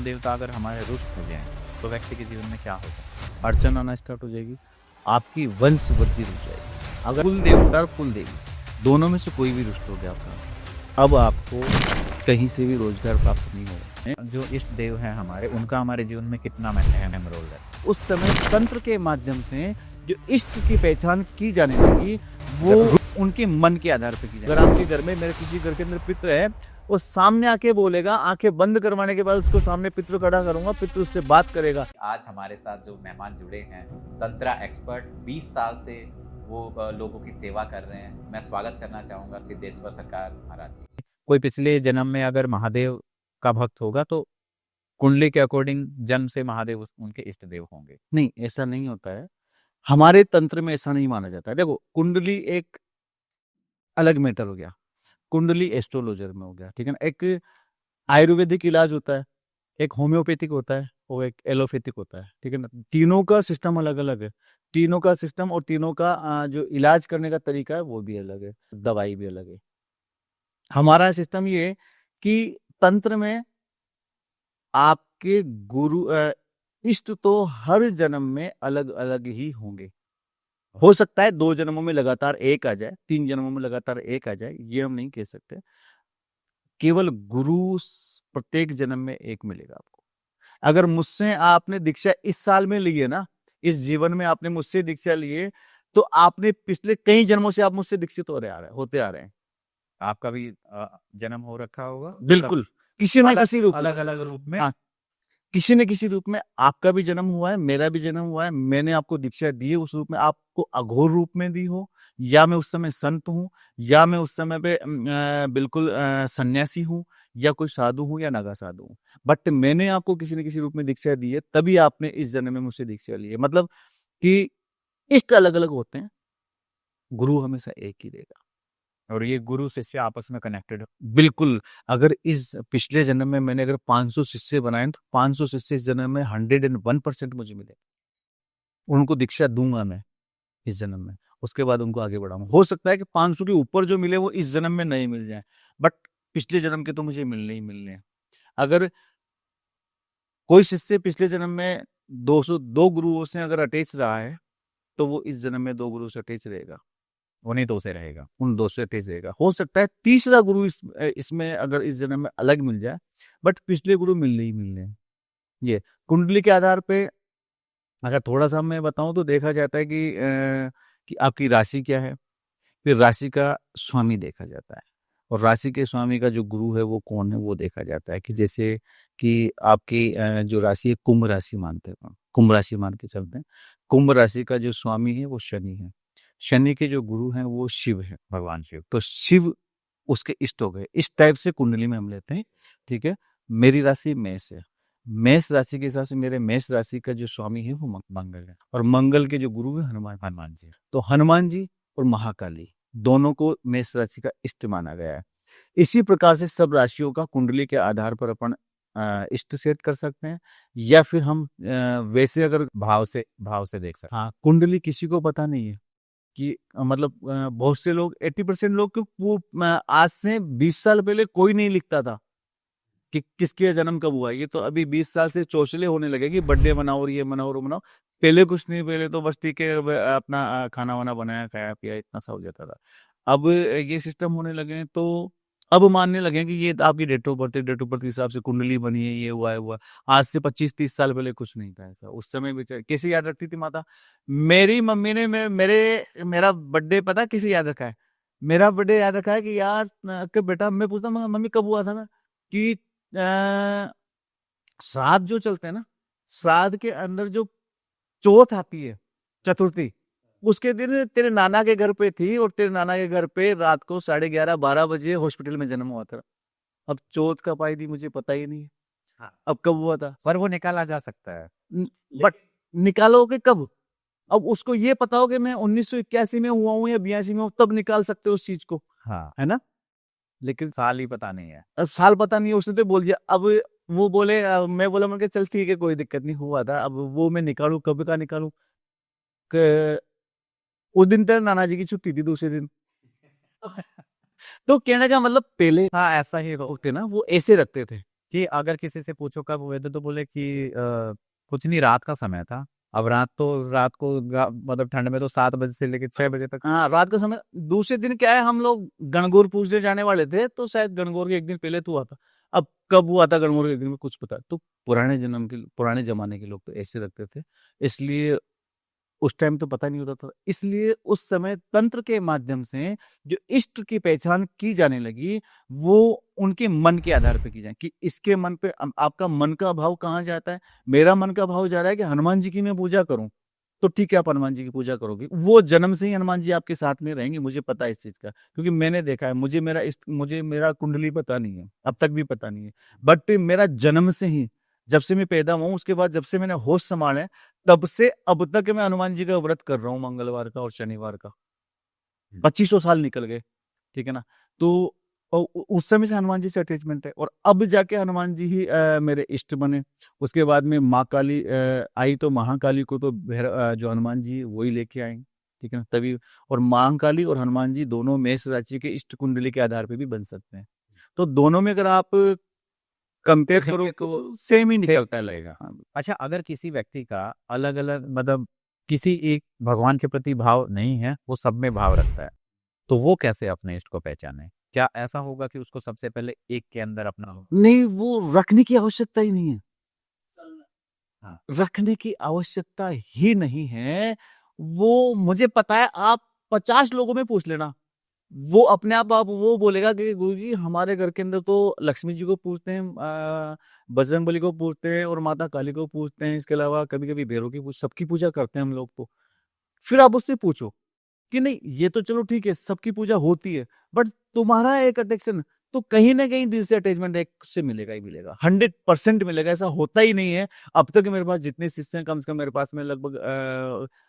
कुल देवता अगर हमारे रुष्ट हो जाएं तो व्यक्ति के जीवन में क्या हो सकता है? अड़चन आना स्टार्ट हो जाएगी, आपकी वंश वृद्धि रुक जाएगी। अगर कुल देवता और कुल देवी दोनों में से कोई भी रुष्ट हो गया आपका, अब आपको कहीं से भी रोजगार प्राप्त नहीं होगा। जो इष्ट देव हैं हमारे, उनका हमारे जीवन में कितना अहम रोल है। उस समय तंत्र के माध्यम से जो इष्ट की पहचान की जाने लगी, वो उनके मन के आधार पर की जाए। अगर आपके घर में, मेरे किसी घर के अंदर पितृ है, वो सामने आके बोलेगा, आंखें बंद करवाने के बाद उसको सामने पितृ खड़ा करूंगा, पितृ उससे बात करेगा। आज हमारे साथ जो मेहमान जुड़े हैं, तंत्रा एक्सपर्ट, 20 साल से वो लोगों की सेवा कर रहे हैं। मैं स्वागत करना चाहूंगा सिद्धेश्वर सरकार महाराज जी। कोई पिछले जन्म में अगर महादेव का भक्त होगा तो कुंडली के अकॉर्डिंग जन्म से महादेव उनके इष्ट देव होंगे। नहीं, ऐसा नहीं होता है। हमारे तंत्र में ऐसा नहीं माना जाता है। देखो, कुंडली एक अलग मैटर हो गया, कुंडली एस्ट्रोलॉजर में हो गया, ठीक है ना। एक आयुर्वेदिक इलाज होता है, एक होम्योपैथिक होता है, वो एक एलोपैथिक होता है, ठीक है ना। तीनों का सिस्टम अलग अलग है, तीनों का सिस्टम और तीनों का जो इलाज करने का तरीका है वो भी अलग है, दवाई भी अलग है। हमारा सिस्टम ये है कि तंत्र में आपके गुरु इष्ट तो हर जन्म में अलग अलग ही होंगे। हो सकता है 2 जन्मों में लगातार एक आ जाए, 3 जन्मों में लगातार एक आ जाए, ये हम नहीं कह सकते। केवल गुरु प्रत्येक जन्म में एक मिलेगा आपको। अगर मुझसे आपने दीक्षा इस साल में ली है ना, इस जीवन में आपने मुझसे दीक्षा ली है, तो आपने पिछले कई जन्मों से आप मुझसे दीक्षित होते आ रहे हैं। आपका भी जन्म हो रखा होगा, बिल्कुल, किसी न किसी रूप, अलग अलग रूप में। हाँ, किसी न किसी रूप में आपका भी जन्म हुआ है, मेरा भी जन्म हुआ है। मैंने आपको दीक्षा दी है, उस रूप में आपको अघोर रूप में दी हो, या मैं उस समय संत हूँ, या मैं उस समय पे बिल्कुल सन्यासी हूँ, या कोई साधु हूँ या नागा साधु हूँ। बट मैंने आपको किसी न किसी रूप में दीक्षा दी है, तभी आपने इस जन्म में मुझसे दीक्षा ली है। मतलब कि इष्ट अलग अलग होते हैं, गुरु हमेशा एक ही रहेगा। और ये गुरु शिष्य आपस में कनेक्टेड। बिल्कुल, अगर इस पिछले जन्म में मैंने अगर 500 शिष्य बनाए, तो 500 शिष्य इस जन्म में 101% मुझे मिले। उनको दीक्षा दूंगा मैं इस जन्म में, उसके बाद उनको आगे बढ़ाऊंगा। हो सकता है कि 500 के ऊपर जो मिले वो इस जन्म में नहीं मिल जाए, बट पिछले जन्म के तो मुझे मिलने ही मिलने हैं। अगर कोई शिष्य पिछले जन्म में 202 गुरुओं से अगर अटैच रहा है, तो वो इस जन्म में 2 गुरु से अटैच रहेगा, उन्हीं दो से रहेगा, उन 2 से अटैच रहेगा। हो सकता है तीसरा गुरु इसमें अगर इस जन्म में अलग मिल जाए, बट पिछले गुरु मिलने ही मिलने हैं। ये कुंडली के आधार पे अगर थोड़ा सा मैं बताऊं तो देखा जाता है कि आपकी राशि क्या है, फिर राशि का स्वामी देखा जाता है, और राशि के स्वामी का जो गुरु है वो कौन है वो देखा जाता है। कि जैसे कि आपकी जो राशि है, कुंभ राशि मानते हैं, कुंभ राशि मान के चलते हैं। कुंभ राशि का जो स्वामी है वो शनि है, शनि के जो गुरु हैं वो शिव है, भगवान शिव। तो शिव उसके इष्ट हो गए। इस टाइप से कुंडली में हम लेते हैं, ठीक है। मेरी राशि मेष है, मेष राशि के हिसाब से मेरे मेष राशि का जो स्वामी है वो मंगल है, और मंगल के जो गुरु है हनुमान जी। तो हनुमान जी और महाकाली दोनों को मेष राशि का इष्ट माना गया है। इसी प्रकार से सब राशियों का कुंडली के आधार पर अपन इष्ट सेट कर सकते हैं, या फिर हम वैसे अगर भाव से देख सकते। हाँ, कुंडली किसी को पता नहीं है कि मतलब बहुत से लोग 80% लोग आज से 20 साल पहले कोई नहीं लिखता था कि किसके जन्म कब हुआ। ये तो अभी 20 साल से चौचले होने लगे कि बर्थडे मनाओ और ये मनाओ और मनाओ। पहले कुछ नहीं, पहले तो बस ठीक है, अपना खाना वाना बनाया, खाया पिया, इतना सा हो जाता था। अब ये सिस्टम होने लगे हैं, तो अब मानने लगे कि ये आपकी डेट ऑफ बर्थ के हिसाब से कुंडली बनी है, ये हुआ है हुआ। आज से 25-30 साल पहले कुछ नहीं था ऐसा। उस समय भी कैसे याद रखती थी माता? मेरी मम्मी ने मेरा बर्थडे पता कैसे याद रखा है? मेरा बर्थडे याद रखा है कि यार कि बेटा, मैं पूछता मम्मी कब हुआ था ना, कि श्राद्ध जो चलते हैं ना, श्राद्ध के अंदर जो चौथ आती है, चतुर्थी, उसके दिन तेरे नाना के घर पे थी, और तेरे नाना के घर पे रात को 11:30-12 बजे हॉस्पिटल में जन्म हुआ था। अब चौथ कब आई थी मुझे पता ही नहीं है। हाँ। अब कब हुआ था, पर वो निकाला जा सकता है। बट निकालोगे कब? अब उसको ये पता हो कि मैं 1981 में हुआ हूँ या 82 में हूँ, तब निकाल सकते हो उस चीज को, हाँ, है ना। लेकिन साल ही पता नहीं है। अब साल पता नहीं है, उसने तो बोल दिया। अब वो बोले, मैं बोला मैं चल ठीक है, कोई दिक्कत नहीं, हुआ था। अब वो मैं निकालू, कब का निकालू? उस दिन तेरे नाना जी की छुट्टी थी, दूसरे दिन। तो कहने का मतलब, पहले हाँ ऐसा ही लोग थे ना, वो ऐसे रखते थे कि अगर किसी से पूछो कब हुए थे तो बोले कि कुछ नहीं, रात का समय था। अब रात को मतलब ठंड में तो 7 बजे से लेकर 6 बजे तक। हाँ, रात का समय। दूसरे दिन क्या है, हम लोग गणगौर पूजने जाने वाले थे, तो शायद गणगौर के एक दिन पहले तो हुआ था। अब कब हुआ था गणगौर के एक दिन में कुछ पता, तो पुराने जमाने के लोग तो ऐसे रखते थे, इसलिए उस टाइम तो पता नहीं होता था। इसलिए उस समय तंत्र के माध्यम से जो इष्ट की पहचान की जाने लगी, वो उनके मन के आधार पे की जाए कि इसके मन पे आपका मन का भाव कहाँ जाता है। मेरा मन का भाव जा रहा है कि हनुमान जी की मैं पूजा करूं, तो ठीक है, आप हनुमान जी की पूजा करोगे। वो जन्म से ही हनुमान जी आपके साथ में रहेंगे, मुझे पता है इस चीज का, क्योंकि मैंने देखा है। मुझे मेरा कुंडली पता नहीं है, अब तक भी पता नहीं है, बट मेरा जन्म से ही, जब से मैं पैदा हुआ हूं, उसके बाद जब से मैंने होश संभाले, तब से अब तक मैं हनुमान जी का व्रत कर रहा हूँ, मंगलवार का और शनिवार का। 2500 साल निकल गए, ठीक है ना। तो उस समय से हनुमान जी से अटैचमेंट है, और अब जाके हनुमान जी ही मेरे इष्ट बने। उसके बाद में माँ काली आई, तो महाकाली को तो जो हनुमान जी वही लेके आए, ठीक है ना, तभी। और महाकाली और हनुमान जी दोनों मेष राशि के इष्ट कुंडली के आधार पे भी बन सकते हैं। तो दोनों में अगर आप कंपेयर करो तो सेम ही निकलता है, लगेगा। हाँ। अच्छा, अगर किसी व्यक्ति का अलग अलग मतलब किसी एक भगवान के प्रति भाव नहीं है, वो सब में भाव रखता है, तो वो कैसे अपने इष्ट को पहचाने? क्या ऐसा होगा कि उसको सबसे पहले एक के अंदर अपना हो? नहीं, वो रखने की आवश्यकता ही नहीं है। हाँ। रखने की आवश्यकता ही नहीं है। वो मुझे पता है, आप 50 लोगों में पूछ लेना, वो अपने आप वो बोलेगा कि गुरुजी हमारे घर के अंदर तो लक्ष्मी जी को पूजते हैं, बजरंगबली को पूजते हैं और माता काली को पूजते हैं, इसके अलावा कभी-कभी भैरव की सबकी पूजा करते हैं हम लोग तो। फिर आप उससे पूछो कि नहीं, ये तो चलो ठीक है, सबकी पूजा होती है, बट तुम्हारा एक अटैक्शन, तो कहीं ना कहीं दिल से अटैचमेंट एक से मिलेगा ही मिलेगा, 100% मिलेगा। ऐसा होता ही नहीं है। अब तक मेरे पास जितने शिष्य हैं, कम से कम मेरे पास में लगभग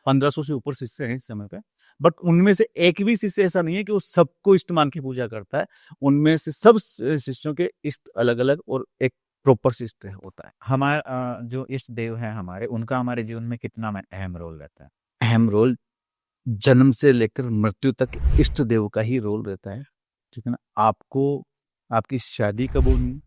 1500 से ऊपर शिष्य हैं इस समय पे, बट उनमें से एक भी शिष्य ऐसा नहीं है कि वो सबको इष्ट मान के पूजा करता है। उनमें से सब शिष्यों के इष्ट अलग अलग और एक प्रॉपर सिस्टम होता है। हमारा जो इष्ट देव है हमारे, उनका हमारे जीवन में कितना अहम रोल रहता है? अहम रोल जन्म से लेकर मृत्यु तक इष्ट देव का ही रोल रहता है, ठीक है ना। आपको आपकी शादी कब होनी है,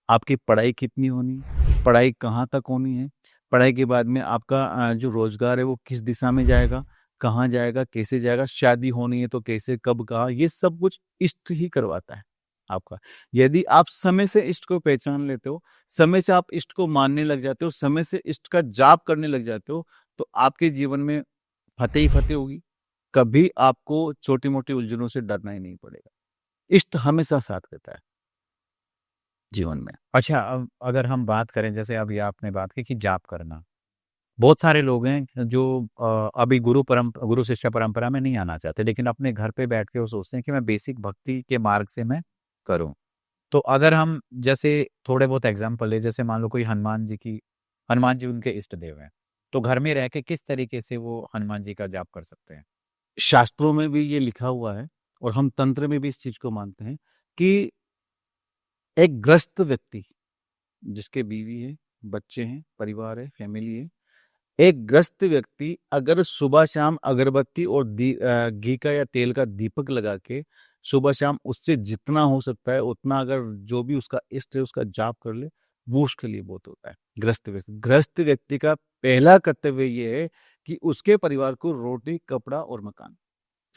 आपकी पढ़ाई कितनी होनी है, पढ़ाई कहाँ तक होनी है, पढ़ाई के बाद में आपका जो रोजगार है वो किस दिशा में जाएगा, कहाँ जाएगा, कैसे जाएगा, शादी होनी है तो कैसे, कब, कहाँ, ये सब कुछ इष्ट ही करवाता है आपका। यदि आप समय से इष्ट को पहचान लेते हो, समय से आप इष्ट को मानने लग जाते हो, समय से इष्ट का जाप करने लग जाते हो, तो आपके जीवन में फतेह ही फतेह होगी। कभी आपको छोटी-मोटी उलझनों से डरना ही नहीं पड़ेगा। इष्ट हमेशा साथ रहता है जीवन में। अच्छा, अब अगर हम बात करें, जैसे अभी आपने बात की कि जाप करना, बहुत सारे लोग हैं जो अभी गुरु शिष्य परंपरा में नहीं आना चाहते, लेकिन अपने घर पे बैठ के वो सोचते हैं कि मैं बेसिक भक्ति के मार्ग से मैं करूं। तो अगर हम जैसे थोड़े बहुत एग्जाम्पल ले, जैसे मान लो कोई हनुमान जी उनके इष्ट देव हैं, तो घर में रह के किस तरीके से वो हनुमान जी का जाप कर सकते हैं? शास्त्रों में भी ये लिखा हुआ है, और हम तंत्र में भी इस चीज को मानते हैं कि एक ग्रस्त व्यक्ति, जिसके बीवी है, बच्चे हैं, परिवार है, फैमिली है, एक ग्रस्त व्यक्ति अगर सुबह शाम अगरबत्ती और घी का या तेल का दीपक लगा के सुबह शाम उससे जितना हो सकता है उतना, अगर जो भी उसका इष्ट है उसका जाप कर ले, वो उसके लिए बहुत होता है। ग्रस्त व्यक्ति का पहला कर्तव्य ये है कि उसके परिवार को रोटी, कपड़ा और मकान,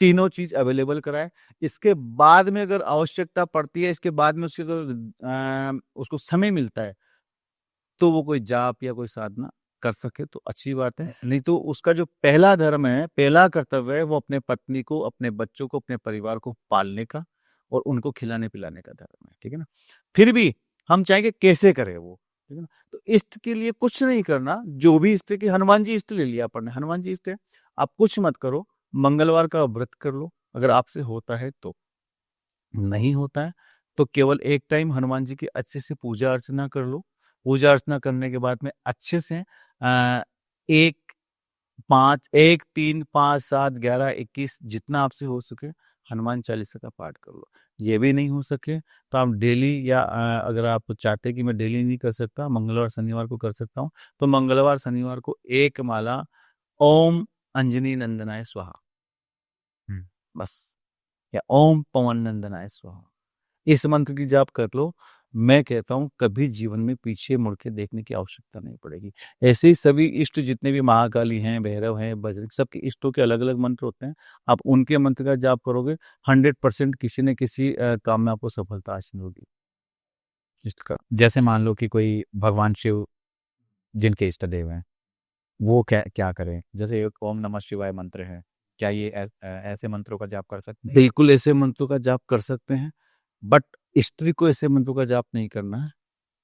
तीनों चीज अवेलेबल कराए। इसके बाद में अगर आवश्यकता पड़ती है, इसके बाद में उसके अगर उसको समय मिलता है, तो वो कोई जाप या कोई साधना कर सके तो अच्छी बात है। नहीं तो उसका जो पहला धर्म है, पहला कर्तव्य है, वो अपने पत्नी को, अपने बच्चों को, अपने परिवार को पालने का और उनको खिलाने पिलाने का धर्म है, ठीक है ना। फिर भी हम चाहेंगे कैसे करे वो, ठीक है ना। तो इष्ट के लिए कुछ नहीं करना, जो भी इष्ट की, हनुमान जी इष्ट ले लिया अपन ने, हनुमान जी इष्ट है, आप कुछ मत करो, मंगलवार का व्रत कर लो अगर आपसे होता है तो। नहीं होता है तो केवल एक टाइम हनुमान जी की अच्छे से पूजा अर्चना कर लो। पूजा अर्चना करने के बाद में अच्छे से अ, 1, 5, 1, 3, 5, 7, 11, 21 जितना आपसे हो सके हनुमान चालीसा का पाठ कर लो। ये भी नहीं हो सके तो आप डेली या अगर आप चाहते हैं कि मैं डेली नहीं कर सकता, मंगलवार शनिवार को कर सकता हूँ, तो मंगलवार शनिवार को एक माला ओम अंजनी नंदनाय स्वाहा, बस, या ओम पवन नंदनाय स्वाहा, इस मंत्र की जाप कर लो। मैं कहता हूँ कभी जीवन में पीछे मुड़ के देखने की आवश्यकता नहीं पड़ेगी। ऐसे ही सभी इष्ट जितने भी महाकाली हैं, भैरव हैं, बजरंग, सबके इष्टों के अलग-अलग मंत्र होते हैं। आप उनके मंत्र का जाप करोगे 100% किसी न किसी काम में आपको सफलता हासिल होगी। इष्ट का जैसे मान लो कि कोई भगवान शिव जिनके इष्ट देव हैं, वो क्या क्या करें? जैसे एक ओम नमः शिवाय मंत्र है, क्या ये ऐसे मंत्रों का जाप कर सकते हैं? बिल्कुल ऐसे मंत्रों का जाप कर सकते हैं, बट स्त्री को ऐसे मंत्रों का जाप नहीं करना है।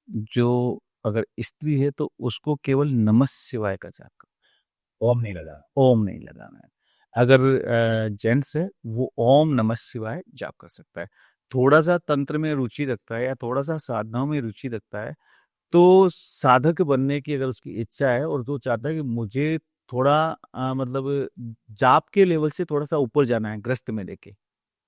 जो अगर स्त्री है तो उसको केवल नमः शिवाय का जाप करना ओम नहीं लगा। है, ओम नहीं लगाना है। अगर जेंट्स है वो ओम नमः शिवाय जाप कर सकता है। थोड़ा-सा तंत्र में रुचि रखता है या थोड़ा-सा साधनाओं में रुचि रखता है, तो साधक बनने की अगर उसकी इच्छा है और वो चाहता है कि मुझे थोड़ा मतलब जाप के लेवल से थोड़ा-सा ऊपर जाना है ग्रस्त में लेके।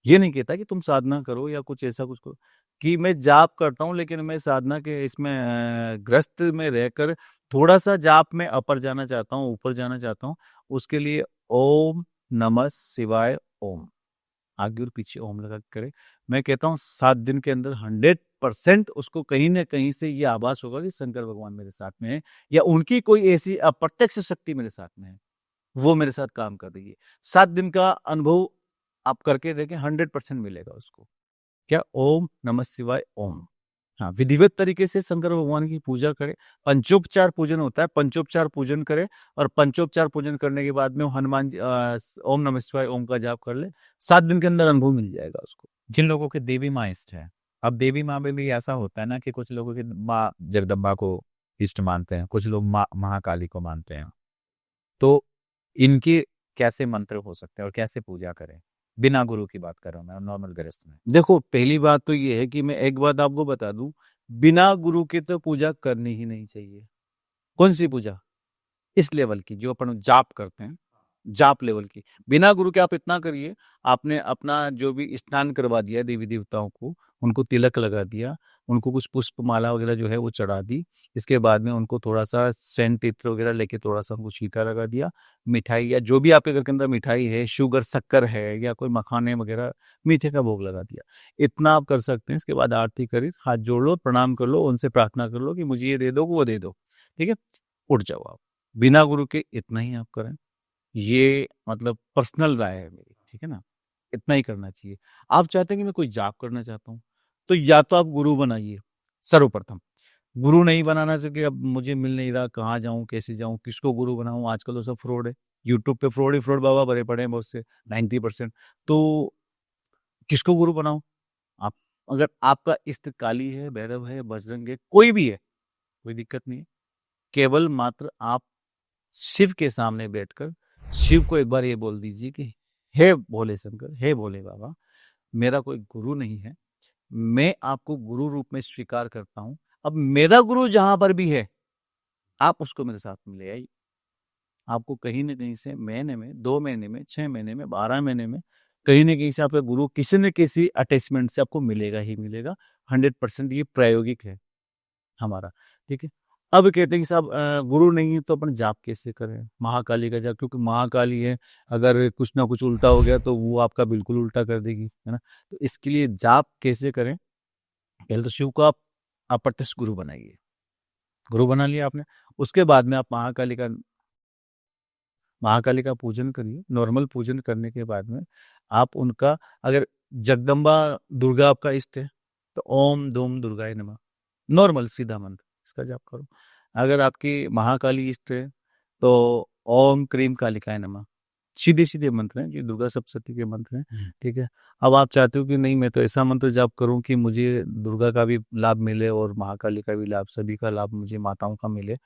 ये नहीं कहता कि तुम साधना करो या कुछ ऐसा कुछ करो, कि मैं जाप करता हूँ लेकिन मैं साधना के इसमें ग्रस्त में रहकर थोड़ा-सा जाप में अपर जाना चाहता हूँ, ऊपर जाना चाहता हूँ, उसके लिए ओम नमः शिवाय ओम। आगे और पीछे ओम लगा के करे। मैं कहता हूँ 7 दिन के अंदर 100% उसको कहीं न कहीं से ये आभास होगा कि शंकर भगवान मेरे साथ में है या उनकी कोई ऐसी अप्रत्यक्ष शक्ति मेरे साथ में है। वो मेरे साथ काम कर रही है। 7 दिन का अनुभव आप करके देखें 100% मिलेगा उसको। क्या? ओम नमः शिवाय ओम। हाँ, विधिवत तरीके से शंकर भगवान की पूजा करें। पंचोपचार पूजन होता है, पंचोपचार पूजन करें और पंचोपचार पूजन करने के बाद में वो हनुमान जी ओम नमः शिवाय ओम का जाप कर ले। 7 दिन के अंदर अनुभव मिल जाएगा उसको। जिन लोगों के देवी माँ इष्ट है, अब देवी माँ में भी ऐसा होता है ना कि कुछ लोगों की माँ जगदम्बा को इष्ट मानते हैं, कुछ लोग माँ महाकाली को मानते हैं। तो इनके कैसे मंत्र हो सकते हैं और कैसे पूजा करें? बिना गुरु की बात कर रहा हूँ मैं, नॉर्मल गृहस्थ में। देखो, पहली बात तो ये है कि मैं एक बात आपको बता दूँ, बिना गुरु के तो पूजा करनी ही नहीं चाहिए। कौन-सी पूजा? इस लेवल की जो अपन जाप करते हैं, जाप लेवल की। बिना गुरु के आप इतना करिए, आपने अपना जो भी स्नान करवा दिया देवी-देवताओं को, उनको तिलक लगा दिया, उनको कुछ पुष्प माला वगैरह जो है वो चढ़ा दी। इसके बाद में उनको थोड़ा-सा सेंट इत्र वगैरह लेके थोड़ा-सा उनको छींटा लगा दिया। मिठाई या जो भी आपके घर के अंदर मिठाई है, शुगर, शक्कर है या कोई मखाने वगैरह मीठे का भोग लगा दिया। इतना आप कर सकते हैं। इसके बाद आरती करी, हाथ जोड़ लो, प्रणाम कर लो, उनसे प्रार्थना कर लो कि मुझे ये दे दो, वो दे दो। ठीक है? उठ जाओ आप। बिना गुरु के इतना ही आप करें। ये मतलब पर्सनल राय है मेरी, ठीक है ना? इतना ही करना चाहिए। आप चाहते हैं कि मैं कोई जाप करना चाहता हूँ, तो या तो आप गुरु बनाइए, सर्वप्रथम। गुरु नहीं बनाना चाहिए, अब मुझे मिल नहीं रहा, कहाँ जाऊँ, कैसे जाऊँ, किसको गुरु बनाऊँ? आजकल तो सब फ्रॉड है। यूट्यूब पे फ्रॉड ही फ्रॉड बाबा भरे पड़े हैं बहुत से, 90%। तो किसको गुरु बनाऊँ? आप अगर आपका इष्ट काली है, भैरव है, बजरंग है, कोई भी है, कोई दिक्कत नहीं है। केवल मात्र आप शिव के सामने बैठकर शिव को एक बार ये बोल दीजिए कि हे भोले शंकर, हे भोले बाबा, मेरा कोई गुरु नहीं है, मैं आपको गुरु रूप में स्वीकार करता हूँ। अब मेरा गुरु जहां पर भी है, आप उसको मेरे साथ में ले आइए। आपको कहीं न कहीं से महीने में, 2 महीने में, 6 महीने में, 12 महीने में कहीं न कहीं से आपका गुरु किसी न किसी अटैचमेंट से आपको मिलेगा ही मिलेगा। 100% ये प्रायोगिक है हमारा, ठीक है? अब कहते हैं कि साहब गुरु नहीं है तो अपन जाप कैसे करें? महाकाली का जाप, क्योंकि महाकाली है, अगर कुछ ना कुछ उल्टा हो गया तो वो आपका बिल्कुल उल्टा कर देगी, है ना? तो इसके लिए जाप कैसे करें? पहले तो शिव को आप अप्रत्यक्ष गुरु बनाइए। गुरु बना लिया आपने, उसके बाद में आप महाकाली का पूजन करिए। नॉर्मल पूजन करने के बाद में आप उनका, अगर जगदम्बा दुर्गा आपका इष्ट है, तो ओम धूम दुर्गाय नमः, नॉर्मल सीधा मंत्र, इसका जाप करो। अगर आपकी महाकाली इष्ट है, तो ओम क्रीम कालिकाय नमः। सीधे-सीधे मंत्र हैं, ये दुर्गा सप्तशती के मंत्र हैं, ठीक है? अब आप चाहते हो कि नहीं, मैं तो ऐसा मंत्र जाप करूँ कि मुझे दुर्गा का भी लाभ मिले और महाकाली का भी लाभ, सभी का लाभ मुझे माताओं का मिले,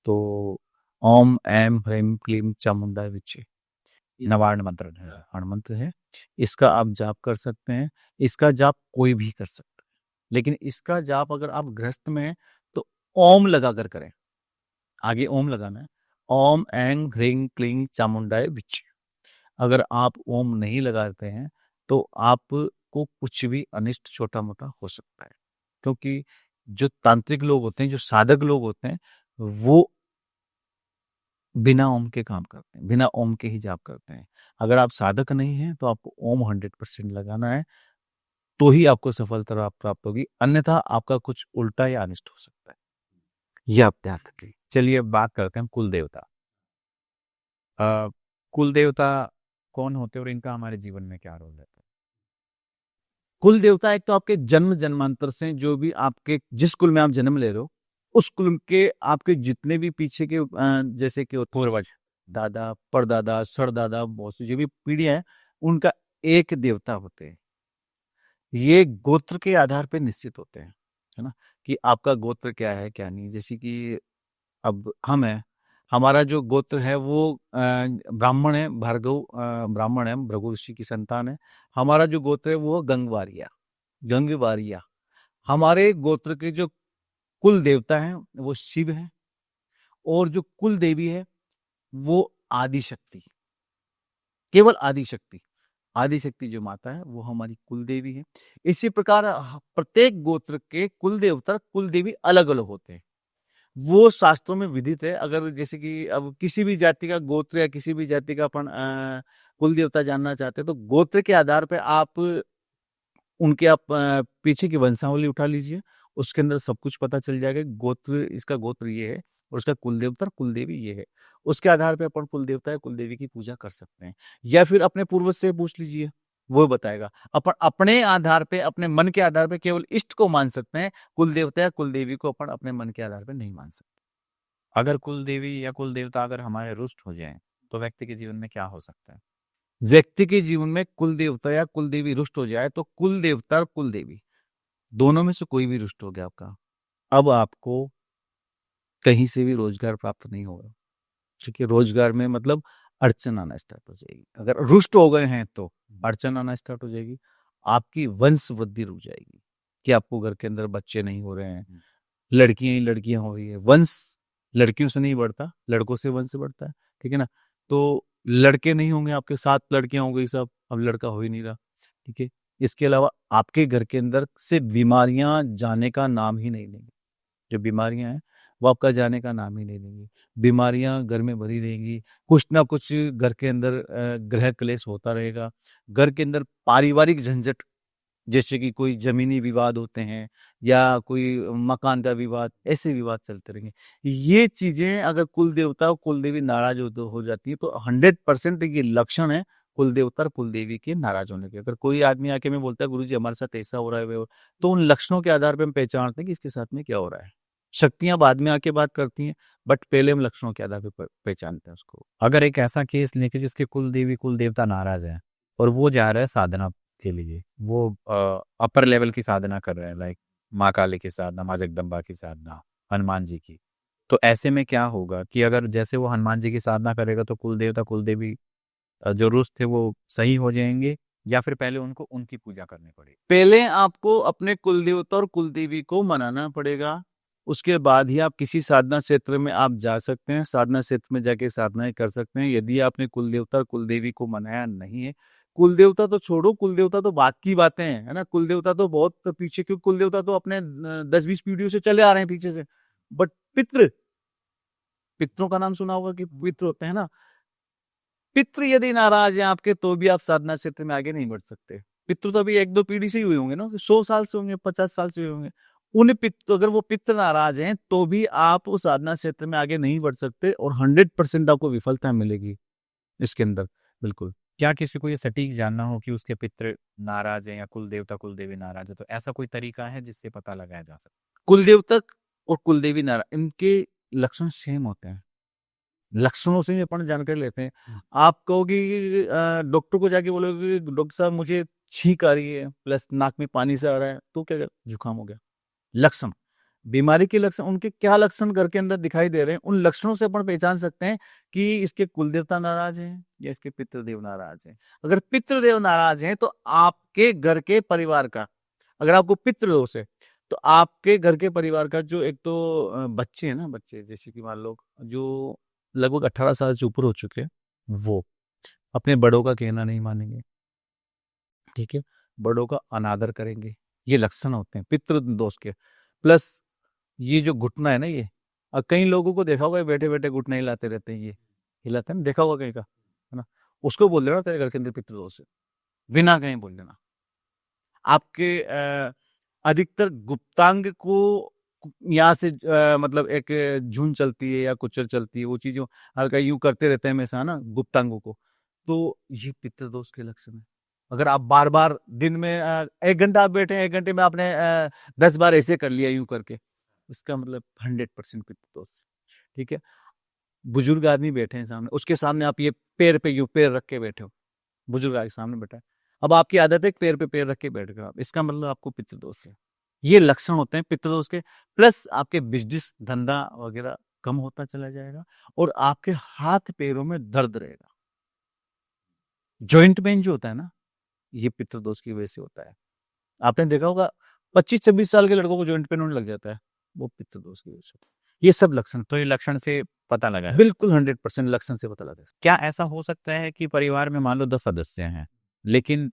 तो ओम ऐं ह्रीं क्लीं चामुंडाय विच्चे, नवार्ण मंत्र है। नवार्ण मंत्र है। इसका आप जाप कर सकते हैं। इसका जाप कोई भी कर सकता है, लेकिन इसका जाप अगर आप गृहस्थ में हैं, तो ओम लगाकर करें। आगे ओम लगाना है। ओम ऐं ह्रीं क्लीं चामुंडाय विच्चे। अगर आप ओम नहीं लगाते हैं, तो आपको कुछ भी अनिष्ट छोटा-मोटा हो सकता है। क्योंकि जो तांत्रिक लोग होते हैं, जो साधक लोग होते हैं, वो बिना ओम के काम करते हैं, बिना ओम के ही जाप करते हैं। अगर आप साधक नहीं हैं, तो आपको ओम 100% लगाना है। तो ही आपको सफलता प्राप्त होगी, अन्यथा आपका कुछ उल्टा या अनिष्ट हो सकता है। ये आप ध्यान रखिए। चलिए अब बात करते हैं कुल देवता। कुल देवता कौन होते हैं और इनका हमारे जीवन में क्या रोल रहता है? कुल देवता एक तो आपके जन्म जन्मांतर से जो भी आपके जिस कुल में आप जन्म ले रहे हो, उस कुल के आपके जितने भी पीछे के जैसे कि पूर्वज। दादा, परदादा, सरदादा, बहुत सी जो भी पीढ़ियां हैं, उनका एक देवता होते हैं। ये गोत्र के आधार पे निश्चित होते हैं, है ना? कि आपका गोत्र क्या है, क्या नहीं। जैसे कि अब हम हैं, हमारा जो गोत्र है वो ब्राह्मण है, भार्गव ब्राह्मण है, भृगु ऋषि की संतान है। हमारा जो गोत्र है वो गंगवारिया, गंगवारिया। हमारे गोत्र के जो कुल देवता हैं वो शिव हैं, और जो कुल देवी है वो आदिशक्ति, केवल आदिशक्ति। आदिशक्ति जो माता है वो हमारी कुल देवी है। इसी प्रकार प्रत्येक गोत्र के कुल देवता, कुल देवी अलग अलग होते हैं। वो शास्त्रों में विदित है। अगर जैसे कि अब किसी भी जाति का गोत्र या किसी भी जाति का अपन कुल देवता जानना चाहते हैं, तो गोत्र के आधार पे आप उनके आप पीछे की वंशावली उठा लीजिए, उसके अंदर सब कुछ पता चल जाएगा। गोत्र, इसका गोत्र ये है और उसका कुल देवता कुल देवी ये है। उसके आधार पे अपन कुल देवता या कुल देवी की पूजा कर सकते हैं, या फिर अपने पूर्वज से पूछ लीजिए, वो बताएगा। अपन अपने आधार पे, अपने मन के आधार पे केवल इष्ट को मान सकते हैं, कुल देवता या कुल देवी को अपन अपने मन के आधार पे नहीं मान सकते। अगर कुल देवी या कुल देवता अगर हमारे रुष्ट हो जाएं तो व्यक्ति के जीवन में क्या हो सकता है? व्यक्ति के जीवन में कुल देवता या कुल देवी रुष्ट हो जाए तो कुल देवता और कुल देवी दोनों में से कोई भी रुष्ट हो गया आपका, अब आपको कहीं से भी रोजगार प्राप्त नहीं होगा। ठीक है, रोजगार में मतलब अड़चन आना स्टार्ट हो जाएगी। अगर रुष्ट हो गए हैं तो अड़चन आना स्टार्ट हो जाएगी। आपकी वंश वृद्धि रुक जाएगी कि आपको घर के अंदर बच्चे नहीं हो रहे हैं, लड़कियां ही लड़कियां हो रही है। वंश लड़कियों से नहीं बढ़ता, लड़कों से वंश बढ़ता है। ठीक है ना? तो लड़के नहीं होंगे, आपके 7 लड़कियां हो गई सब, अब लड़का हो ही नहीं रहा। ठीक है, इसके अलावा आपके घर के अंदर से बीमारियां जाने का नाम ही नहीं लेंगी। जो बीमारियां हैं वो आपका जाने का नाम ही नहीं लेंगी। बीमारियां घर में भरी रहेंगी, कुछ ना कुछ घर के अंदर गृह क्लेश होता रहेगा। घर के अंदर पारिवारिक झंझट, जैसे कि कोई जमीनी विवाद होते हैं या कोई मकान का विवाद, ऐसे विवाद चलते रहेंगे। ये चीजें अगर कुल देवता और कुल देवी नाराज हो जाती है तो 100% ये लक्षण है कुल देवता और कुल देवी के नाराज होने के। अगर कोई आदमी आके में बोलता है गुरुजी हमारे साथ ऐसा हो रहा है तो उन लक्षणों के आधार पर हम पहचानते हैं कि इसके साथ में क्या हो रहा है। शक्तियां बाद में आके बात करती हैं, बट पहले हम लक्षणों के आधार पर पहचानते हैं उसको। अगर एक ऐसा केस लेके जिसके कुल देवी कुल देवता नाराज है और वो जा रहा है साधना के लिए, वो अपर लेवल की साधना कर रहे हैं, लाइक माँ काली की साधना, माँ जगदम्बा की साधना, हनुमान जी की, तो ऐसे में क्या होगा कि अगर जैसे वो हनुमान जी की साधना करेगा तो कुल देवता कुल देवी जो रुष्ट थे वो सही हो जाएंगे, या फिर पहले उनको उनकी पूजा करनी पड़ेगी? पहले आपको अपने कुल देवता और कुल देवी को मनाना पड़ेगा। उसके बाद ही आप किसी साधना क्षेत्र में आप जा सकते हैं। साधना क्षेत्र में जाके साधनाएं कर सकते हैं। यदि आपने कुल देवता और कुल देवी को मनाया नहीं है, कुल देवता तो छोड़ो, कुल देवता तो बात की बातें हैं, है ना? कुल देवता तो बहुत पीछे, क्योंकि कुल देवता तो अपने 10-20 पीढ़ियों से चले आ रहे हैं पीछे से। बट पितृ, पितरों का नाम सुना होगा कि पितृ होते हैं ना? पितृ यदि नाराज हैं आपके तो भी आप साधना क्षेत्र में आगे नहीं बढ़ सकते। पितृ तो अभी 1-2 पीढ़ी से ही हुए होंगे ना, 100 साल से होंगे, 50 साल से हुए होंगे। उन्हें पितृ, अगर वो पितृ नाराज हैं तो भी आप उस साधना क्षेत्र में आगे नहीं बढ़ सकते और 100% आपको विफलता मिलेगी इसके अंदर। बिल्कुल। क्या किसी को ये सटीक जानना हो कि उसके पितृ नाराज है या कुल देवता कुल देवी नाराज है, तो ऐसा कोई तरीका है जिससे पता लगाया जा सकता? कुल देवता और कुल देवी नाराज, इनके लक्षण सेम होते हैं। लक्षणों से ही अपन जानकारी लेते हैं। आप कहोगे कि डॉक्टर को जाके बोलोगे कि डॉक्टर साहब मुझे छींक आ रही है प्लस नाक में पानी से आ रहा है, तो क्या जुकाम हो गया। लक्षण, बीमारी के लक्षण, उनके क्या लक्षण घर के अंदर दिखाई दे रहे हैं, उन लक्षणों से अपन पहचान सकते हैं कि इसके कुल देवता नाराज हैं या इसके पितृदेव नाराज हैं। अगर पितृदेव नाराज हैं तो आपके घर के परिवार का, अगर आपको पितृदोष है तो आपके घर के परिवार का जो एक तो बच्चे हैं ना, बच्चे जैसे कि मान लो जो लगभग 18 साल से ऊपर हो चुके हैं, वो अपने बड़ों का कहना नहीं मानेंगे। ठीक है, बड़ों का अनादर करेंगे। ये लक्षण होते हैं पितृ दोष के। प्लस ये जो घुटना है ना, ये कई लोगों को देखा होगा बैठे बैठे घुटना हिलाते रहते हैं, ये हिलाते हैं ना, देखा होगा कहीं का, है ना? उसको बोल देना तेरे घर के अंदर पितृ दोष है, बिना कहीं बोल देना। आपके अधिकतर गुप्तांग को यहाँ से मतलब एक झुंड चलती है या कुचर चलती है, वो चीजें हल्का यूं करते रहते हैं हमेशा ना गुप्तांगों को, तो ये पितृदोष के लक्षण है। अगर आप बार बार दिन में 1 घंटा आप बैठे हैं, 1 घंटे में आपने 10 बार ऐसे कर लिया यूं करके, इसका मतलब 100% पितृदोष। ठीक है, बुजुर्ग आदमी बैठे हैं सामने, उसके सामने आप ये पैर पे यूं पैर रख के बैठे हो, बुजुर्ग आगे सामने बैठा है, अब आपकी आदत है पैर पे पैर रख के बैठ गए आप, इसका मतलब आपको पितृदोष है। ये लक्षण होते हैं पितृदोष के। प्लस आपके बिजनेस धंधा वगैरह कम होता चला जाएगा और आपके हाथ पैरों में दर्द रहेगा। जॉइंट पेन जो होता है ना, ये पितृदोष की वजह से होता है। आपने देखा होगा 25-26 साल के लड़कों को जॉइंट पेन होने लग जाता है, वो पितृदोष की वजह से। ये सब लक्षण तो ये लक्षण से पता लगा है। बिल्कुल 100% लक्षण से पता लगा है। क्या ऐसा हो सकता है कि परिवार में मान लो 10 सदस्य हैं, लेकिन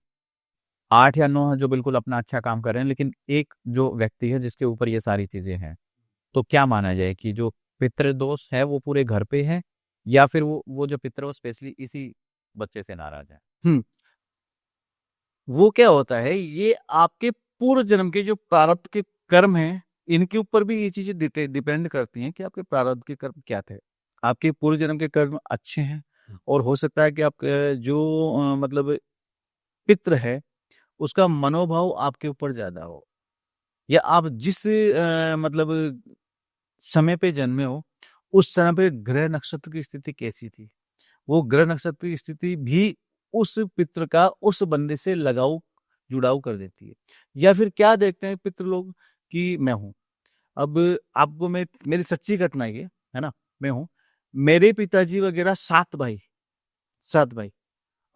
8 या 9 जो बिल्कुल अपना अच्छा काम कर रहे हैं, लेकिन एक जो व्यक्ति है जिसके ऊपर ये सारी चीजें हैं, तो क्या माना जाए कि जो पितृदोष है वो पूरे घर पे है, या फिर वो जो पितर वो स्पेशली इसी बच्चे से नाराज है? वो क्या होता है, ये आपके पूर्व जन्म के जो प्रारब्ध के कर्म हैं, इनके ऊपर भी ये चीजें डिपेंड करती हैं कि आपके प्रारब्ध के कर्म क्या थे। आपके पूर्व जन्म के कर्म अच्छे हैं और हो सकता है कि आपके जो मतलब पितृ है उसका मनोभाव आपके ऊपर ज्यादा हो, या आप जिस मतलब समय पे जन्मे हो उस समय पे ग्रह नक्षत्र की स्थिति कैसी थी, वो ग्रह नक्षत्र की स्थिति भी उस पितृ का उस बंदे से लगाव जुड़ाव कर देती है। या फिर क्या देखते हैं पितृ लोग कि मैं हूं, अब आपको मैं मेरी सच्ची घटना ये है ना, मैं हूं, मेरे पिताजी वगैरह 7 भाई,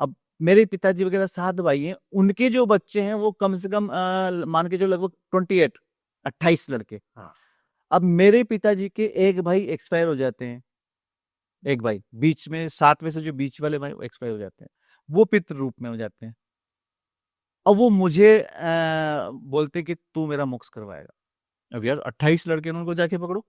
अब मेरे पिताजी वगैरह 7 भाई हैं, उनके जो बच्चे हैं वो कम से कम मान के जो लगभग 28 लड़के। अब मेरे पिताजी के एक भाई एक्सपायर हो जाते हैं, एक भाई बीच में 7 में से जो बीच वाले भाई एक्सपायर हो जाते हैं, वो पितृ रूप में हो जाते हैं। अब वो मुझे बोलते कि तू मेरा मोक्ष करवाएगा। अब यार 28 लड़के हैं, उनको जाके पकड़ो,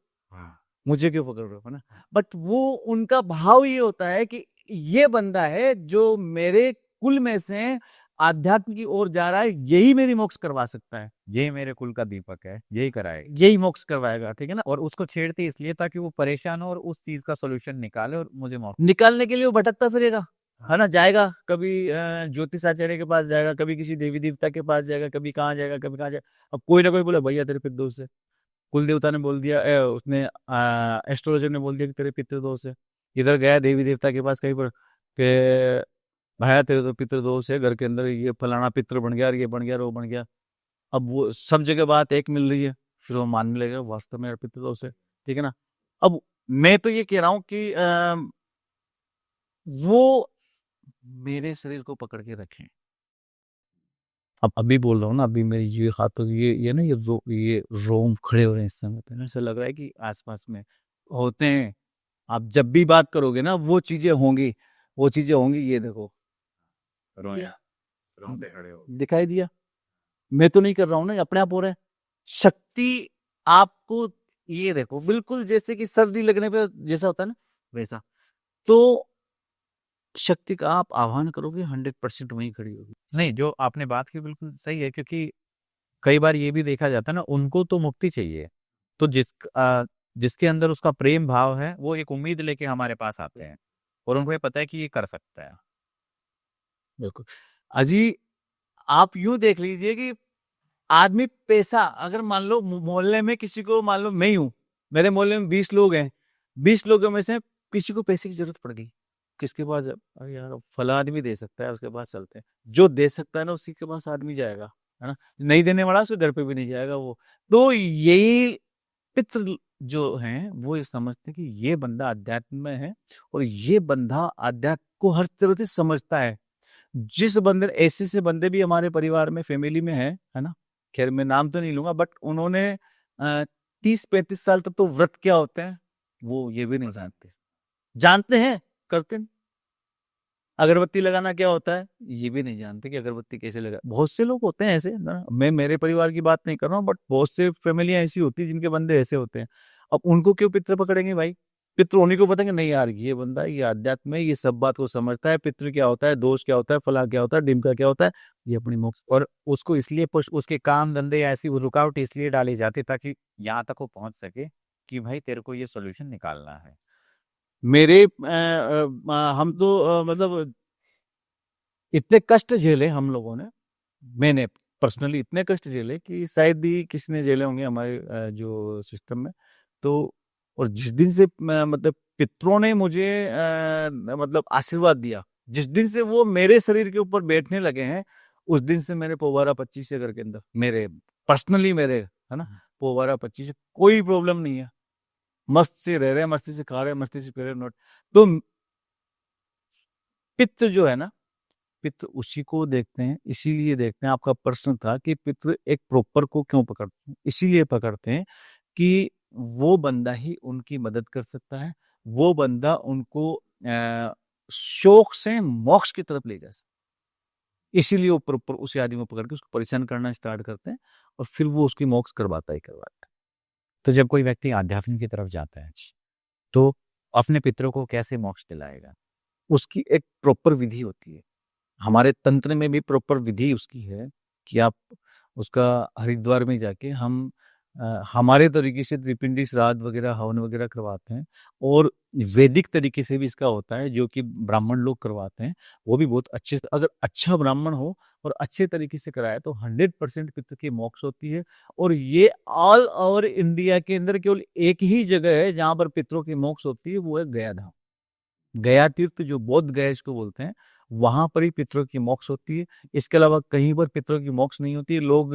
मुझे क्यों पकड़ रहे हो, है ना। बट वो उनका भाव ये होता है कि ये बंदा है जो मेरे कुल में से आध्यात्म की ओर जा रहा है, यही मेरी मोक्ष करवा सकता है, यही मेरे कुल का दीपक है, यही कराएगा, यही मोक्ष करवाएगा। ठीक है ना, और उसको छेड़ते इसलिए ताकि वो परेशान हो और उस चीज का सोल्यूशन निकाले और मुझे मौका। निकालने के लिए वो भटकता फिरेगा, है ना, जाएगा कभी ज्योतिषाचार्य के पास जाएगा, कभी किसी देवी देवता के पास जाएगा, कभी कहाँ जाएगा, कभी कहाँ जाएगा। अब कोई ना कोई बोले भैया तेरे पितृ दोष है, कुल देवता ने बोल दिया, उसने एस्ट्रोलॉजर ने बोल दिया कि तेरे पितृ दोष है। इधर गया देवी देवता के पास कहीं पर के भाया तेरे तो पितृ दोष है, घर के अंदर ये फलाना पितृ बन गया, ये बन गया, वो बन गया। अब वो सब जगह बात एक मिल रही है, फिर वो मानने लगेगा वास्तव में पितृ दोष है। ठीक है ना। अब मैं तो ये कह रहा हूँ कि वो मेरे शरीर को पकड़ के रखें। अब अभी बोल रहा हूँ ना, अभी मेरी ये हाथों ये ना ये रोम खड़े हो रहे हैं इस समय पे, ऐसा लग रहा है कि आसपास में होते हैं। आप जब भी बात करोगे ना वो चीजें होंगी, वो चीजें होंगी। ये देखो रोंगटे खड़े हो, दिखाई दिया, मैं तो नहीं कर रहा हूँ ना, अपने आप हो रहा है। शक्ति आपको ये देखो, बिल्कुल जैसे कि सर्दी लगने पे जैसा होता है ना वैसा, तो शक्ति का आप आह्वान करोगे 100% वहीं खड़ी होगी। नहीं, जो आपने बात की बिल्कुल सही है, क्योंकि कई बार ये भी देखा जाता है ना, उनको तो मुक्ति चाहिए, तो जिसके अंदर उसका प्रेम भाव है वो एक उम्मीद लेके हमारे पास आते हैं और उनको ये पता है कि ये कर सकता है। बिल्कुल अजी, आप यूं देख लीजिए कि आदमी पैसा, अगर मान लो मोहल्ले में किसी को, मान लो मैं ही हूं, मेरे मोहल्ले में 20 लोग हैं, 20 लोगों में से किसी को पैसे की जरूरत पड़ गई, किसके पास, अरे यार फला आदमी दे सकता है, उसके पास चलते हैं। जो दे सकता है ना उसी के पास आदमी जाएगा, है ना। नहीं देने वाला उसके घर पे भी नहीं जाएगा वो। तो यही पितृ जो हैं वो ये समझते हैं कि ये बंदा अध्यात्म में है और ये बंदा अध्यात्म को हर तरह से समझता है। जिस बंदे, ऐसे से बंदे भी हमारे परिवार में, फैमिली में है ना। खैर मैं नाम तो नहीं लूंगा, बट उन्होंने 30-35 साल तक तो व्रत क्या होते हैं वो ये भी नहीं जानते, जानते हैं करते नहीं। अगरबत्ती लगाना क्या होता है ये भी नहीं जानते कि अगरबत्ती कैसे लगा। बहुत से लोग होते हैं ऐसे ना, मैं मेरे परिवार की बात नहीं कर रहा हूँ, बट बहुत से फैमिलियां ऐसी होती है जिनके बंदे ऐसे होते हैं। अब उनको क्यों पितृ पकड़ेंगे भाई, पितृ उन्हीं को पता कि नहीं यार ये बंदा ये आध्यात्म है, ये सब बात को समझता है, पितृ क्या होता है, दोष क्या होता है, फला क्या होता है, डिमका क्या होता है, ये अपनी मोक्ष। और उसको इसलिए उसके काम धंधे या ऐसी रुकावट इसलिए डाली जाती ताकि यहाँ तक वो पहुंच सके कि भाई तेरे को ये सॉल्यूशन निकालना है। मेरे हम तो मतलब इतने कष्ट झेले हम लोगों ने, मैंने पर्सनली इतने कष्ट झेले कि शायद ही किसी ने झेले होंगे हमारे जो सिस्टम में। तो और जिस दिन से मतलब पितरों ने मुझे मतलब आशीर्वाद दिया, जिस दिन से वो मेरे शरीर के ऊपर बैठने लगे हैं, उस दिन से मेरे पोवारा 25 है घर के अंदर, मेरे पर्सनली मेरे, है ना, पोवारा 25 है, कोई प्रॉब्लम नहीं है, मस्त से रह रहे हैं, मस्ती से खा रहे हैं, मस्ती से पी रहे हैं, नोट। तो पित्र जो है ना, पितृ उसी को देखते हैं, इसीलिए देखते हैं। आपका प्रश्न था कि पितृ एक प्रॉपर को क्यों पकड़ते हैं, इसीलिए पकड़ते हैं कि वो बंदा ही उनकी मदद कर सकता है, वो बंदा उनको शोक से मोक्ष की तरफ ले जा सकता है। इसीलिए वो प्रॉपर उसी आदमी को पकड़ के उसको परेशान करना स्टार्ट करते हैं और फिर वो उसकी मोक्ष करवाता ही करवाता है। तो जब कोई व्यक्ति आध्यात्म की तरफ जाता है तो अपने पितरों को कैसे मोक्ष दिलाएगा? उसकी एक प्रॉपर विधि होती है, हमारे तंत्र में भी प्रॉपर विधि उसकी है कि आप उसका हरिद्वार में जाके हम हमारे तरीके से त्रिपिंडी श्राद्ध वगैरह हवन वगैरह करवाते हैं, और वैदिक तरीके से भी इसका होता है जो कि ब्राह्मण लोग करवाते हैं, वो भी बहुत अच्छे से। अगर अच्छा ब्राह्मण हो और अच्छे तरीके से कराए तो 100% पितृ की मोक्ष होती है। और ये ऑल ओवर इंडिया के अंदर केवल एक ही जगह है जहां पर पितरों की मोक्ष होती है, वो है गया धाम। गया तीर्थ जो बोध गया इसको बोलते हैं, वहां पर ही पितरों की मोक्ष होती है। इसके अलावा कहीं पर पितरों की मोक्ष नहीं होती है। लोग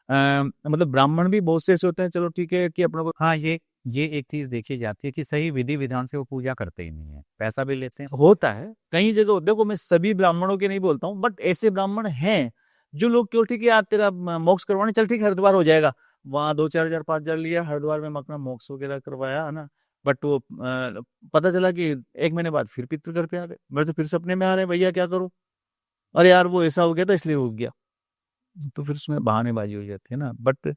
मतलब ब्राह्मण भी बहुत से ऐसे होते हैं, चलो ठीक है कि अपना हाँ, ये एक चीज देखी जाती है कि सही विधि विधान से वो पूजा करते ही नहीं है, पैसा भी लेते हैं। होता है कई जगह। देखो मैं सभी ब्राह्मणों के नहीं बोलता हूँ, बट ऐसे ब्राह्मण हैं जो लोग क्यों ठीक है यार तेरा मोक्ष करवाने चल, ठीक है हरिद्वार हो जाएगा, वहां 2-4 हजार 5 हजार लिया, हरिद्वार में अपना मोक्ष वगैरह करवाया, है ना। बट वो पता चला कि 1 महीने बाद फिर पितृ घर पे आ गए, मेरे तो फिर सपने में आ रहे हैं, भैया क्या करूं, अरे यार वो ऐसा हो गया था इसलिए हो गया। तो फिर उसमें बहानेबाजी हो जाती है ना। बट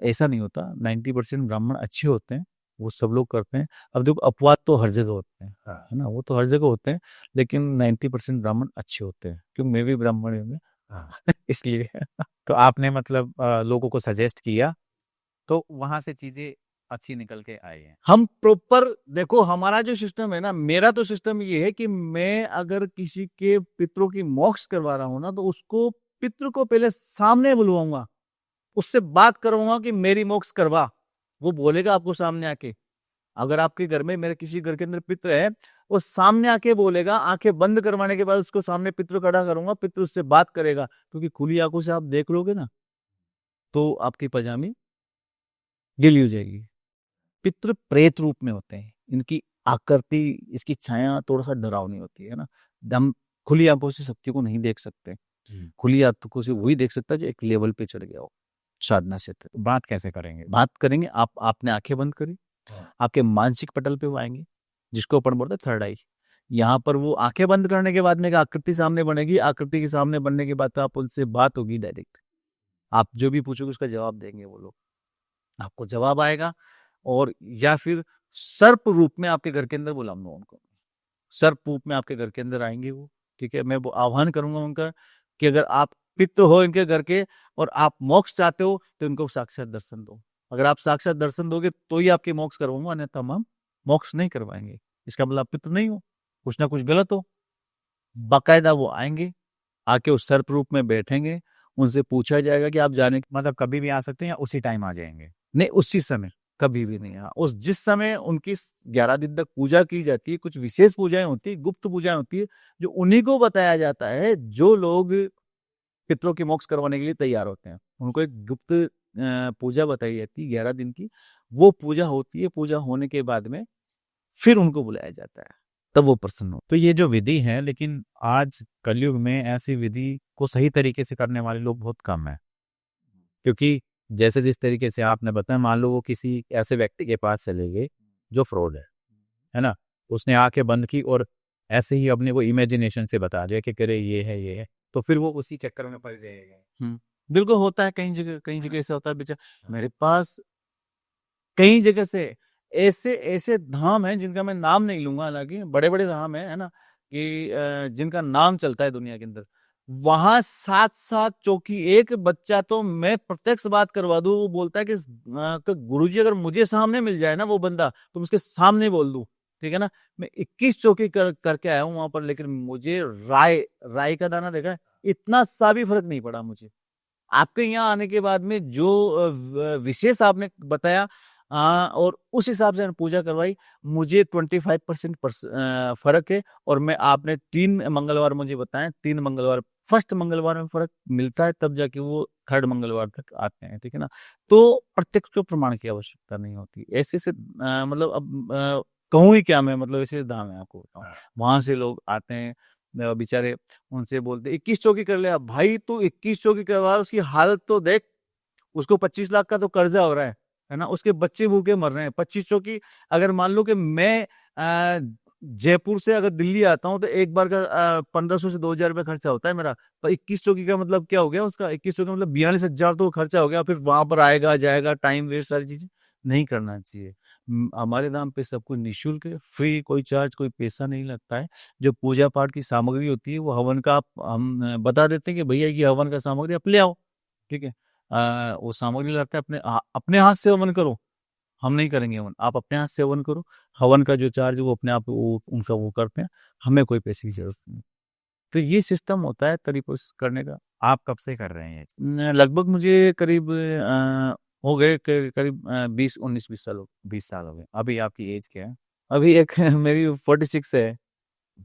ऐसा नहीं होता, 90% ब्राह्मण अच्छे होते हैं, वो सब लोग करते हैं। अब देखो अपवाद तो हर जगह होते हैं, है ना, वो तो हर जगह होते हैं, लेकिन 90% ब्राह्मण अच्छे होते हैं, क्योंकि मैं भी ब्राह्मण हूँ इसलिए। तो आपने मतलब लोगों को सजेस्ट किया तो वहां से चीजें अच्छी निकल के आई हैं। हम प्रॉपर देखो हमारा जो सिस्टम है ना, मेरा तो सिस्टम ये है कि मैं अगर किसी के पितरों की मोक्ष करवा रहा हूं ना, तो उसको पितृ को पहले सामने बुलवाऊंगा, उससे बात करवाऊंगा कि मेरी मोक्ष करवा। वो बोलेगा आपको सामने आके। अगर आपके घर में, मेरे किसी घर के अंदर पितृ है, वो सामने आके बोलेगा, आंखें बंद करवाने के बाद उसको सामने पितृ खड़ा करूंगा, पितृ उससे बात करेगा। क्योंकि खुली आंखों से आप देख लोगे ना तो आपकी पजामी गीली हो जाएगी। पितृ प्रेत रूप में होते हैं, इनकी आकृति, इसकी छाया थोड़ा सा डरावनी होती है ना। हम खुली आंखों से शक्ति को नहीं देख सकते, खुली आंखों से वही देख सकता है जो एक लेवल पे चढ़ गया हो साधना से। तो बात कैसे करेंगे? बात करेंगे, आपने आंखें बंद करी, आपके मानसिक पटल पे वो आएंगे, जिसको अपन बोलते हैं थर्ड आई। यहाँ पर वो आंखें बंद करने के बाद में एक आकृति सामने बनेगी, आकृति के सामने बनने के बाद आप उनसे बात होगी डायरेक्ट, आप जो भी पूछोगे उसका जवाब देंगे वो लोग, आपको जवाब आएगा। और या फिर सर्प रूप में आपके घर के अंदर बुलाऊंगा उनको, सर्प रूप में आपके घर के अंदर आएंगे वो, ठीक है। मैं वो आह्वान करूंगा उनका कि अगर आप पितृ हो इनके घर के और आप मोक्ष चाहते हो तो इनको साक्षात दर्शन दो। अगर आप साक्षात दर्शन दोगे तो ही आपके मोक्ष करवाऊंगा, अन्यथा हम मोक्ष नहीं करवाएंगे। इसका मतलब पितृ नहीं हो, कुछ ना कुछ गलत हो। बाकायदा वो आएंगे, आके उस सर्प रूप में बैठेंगे, उनसे पूछा जाएगा कि आप जाने, मतलब कभी भी आ सकते हैं या उसी टाइम आ जाएंगे? नहीं उसी समय, कभी भी नहीं। हाँ, उस जिस समय उनकी 11 दिन तक पूजा की जाती है, कुछ विशेष पूजाएं होती है, गुप्त पूजाएं होती है, जो उन्हीं को बताया जाता है जो लोग पितरों की मोक्ष करवाने के लिए तैयार होते हैं। उनको एक गुप्त पूजा बताई जाती है 11 दिन की, वो पूजा होती है। पूजा होने के बाद में फिर उनको बुलाया जाता है, तब वो प्रसन्न हो। तो ये जो विधि है, लेकिन आज कलयुग में ऐसी विधि को सही तरीके से करने वाले लोग बहुत कम है। क्योंकि जैसे जिस तरीके से आपने बताया, मान लो वो किसी ऐसे व्यक्ति के पास चले गए जो फ्रॉड है ना, उसने आंखें बंद की और ऐसे ही अपने वो इमेजिनेशन से बता दिया कि करे ये है, तो फिर वो उसी चक्कर में फंस जाएगा। बिल्कुल होता है, कई जगह ऐसा होता है। बेचारा मेरे पास कई जगह से ऐसे ऐसे धाम हैं जिनका मैं नाम नहीं लूंगा, हालांकि बड़े बड़े धाम है ना, कि जिनका नाम चलता है दुनिया के अंदर, वहां सात सात चौकी। एक बच्चा तो मैं प्रत्यक्ष बात करवा दूं, वो बोलता है कि गुरुजी अगर मुझे सामने मिल जाए ना वो बंदा, तो मैं उसके सामने बोल दूं, ठीक है ना। मैं 21 चौकी करके आया हूं वहां पर, लेकिन मुझे राय राय का दाना देखा है, इतना सा भी फर्क नहीं पड़ा मुझे। आपके यहाँ आने के बाद में जो विशेष आपने बताया, और उस हिसाब से मैंने पूजा करवाई, मुझे 25% फर्क है। और मैं आपने 3 मंगलवार मुझे बताएं, 3 मंगलवार, फर्स्ट मंगलवार में फर्क मिलता है, तब जाके वो थर्ड मंगलवार तक आते हैं, ठीक है ना। तो प्रत्यक्ष को प्रमाण की आवश्यकता नहीं होती। ऐसे से मतलब अब कहूँ ही क्या मैं, मतलब ऐसे दाम है आपको बताऊं, वहां से लोग आते हैं बेचारे, उनसे बोलते 21 चौकी कर ले। अब भाई तू 21 चौकी करवा, उसकी हालत तो देख, उसको 25 लाख का तो कर्जा हो रहा है ना, उसके बच्चे भूखे मर रहे हैं। 25 चौकी, अगर मान लो कि मैं जयपुर से अगर दिल्ली आता हूँ तो एक बार का 1500 से 2000 रुपये खर्चा होता है मेरा। तो 21 चौकी का मतलब क्या हो गया उसका, 21 चौकी मतलब 42,000 तो खर्चा हो गया। फिर वहां पर आएगा जाएगा, टाइम वेस्ट, सारी चीजें नहीं करना चाहिए। हमारे दाम पे सब कुछ निःशुल्क है, फ्री, कोई चार्ज, कोई पैसा नहीं लगता है। जो पूजा पाठ की सामग्री होती है वो हवन का हम बता देते हैं कि भैया ये हवन का सामग्री आप ले आओ, ठीक है। वो सामग्री लाते हैं, अपने हाथ से हवन करो, हम नहीं करेंगे हवन, आप अपने हाथ से हवन करो। हवन का जो चार्ज वो अपने आप वो उनका वो करते हैं, हमें कोई पैसे की जरूरत नहीं। तो ये सिस्टम होता है तरीकों से करने का। आप कब से कर रहे हैं ये? लगभग मुझे करीब हो गए करीब 20 19 20 साल हो गए। 20 साल हो गए। अभी आपकी एज क्या है? अभी एक मेरी 46 है।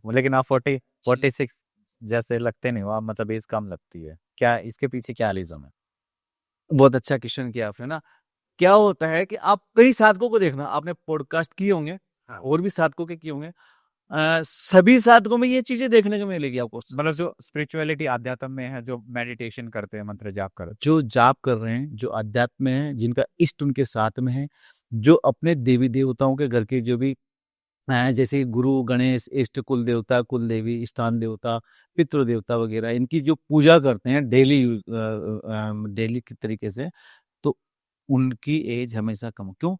लेकिन आप 46 जैसे लगते नहीं हो आप, मतलब एज कम लगती है। क्या इसके पीछे क्या रीजन है? बहुत अच्छा क्वेश्चन किया आपने ना। क्या होता है कि आप कई साधकों को देखना, आपने पॉडकास्ट किए होंगे, हाँ। और भी साधकों के किए होंगे, सभी साधकों में ये चीजें देखने को मिलेगी आपको। मतलब जो स्पिरिचुअलिटी अध्यात्म में है, जो मेडिटेशन करते हैं, मंत्र जाप करते हैं, जो जाप कर रहे हैं, जो अध्यात्म में है, जिनका इष्ट उनके साथ में है, जो अपने देवी देवताओं के घर के जो भी जैसे गुरु गणेश, इष्ट कुल देवता, कुल देवी, स्थान देवता, पितृ देवता वगैरह, इनकी जो पूजा करते हैं डेली डेली के तरीके से, तो उनकी एज हमेशा कम। क्यों?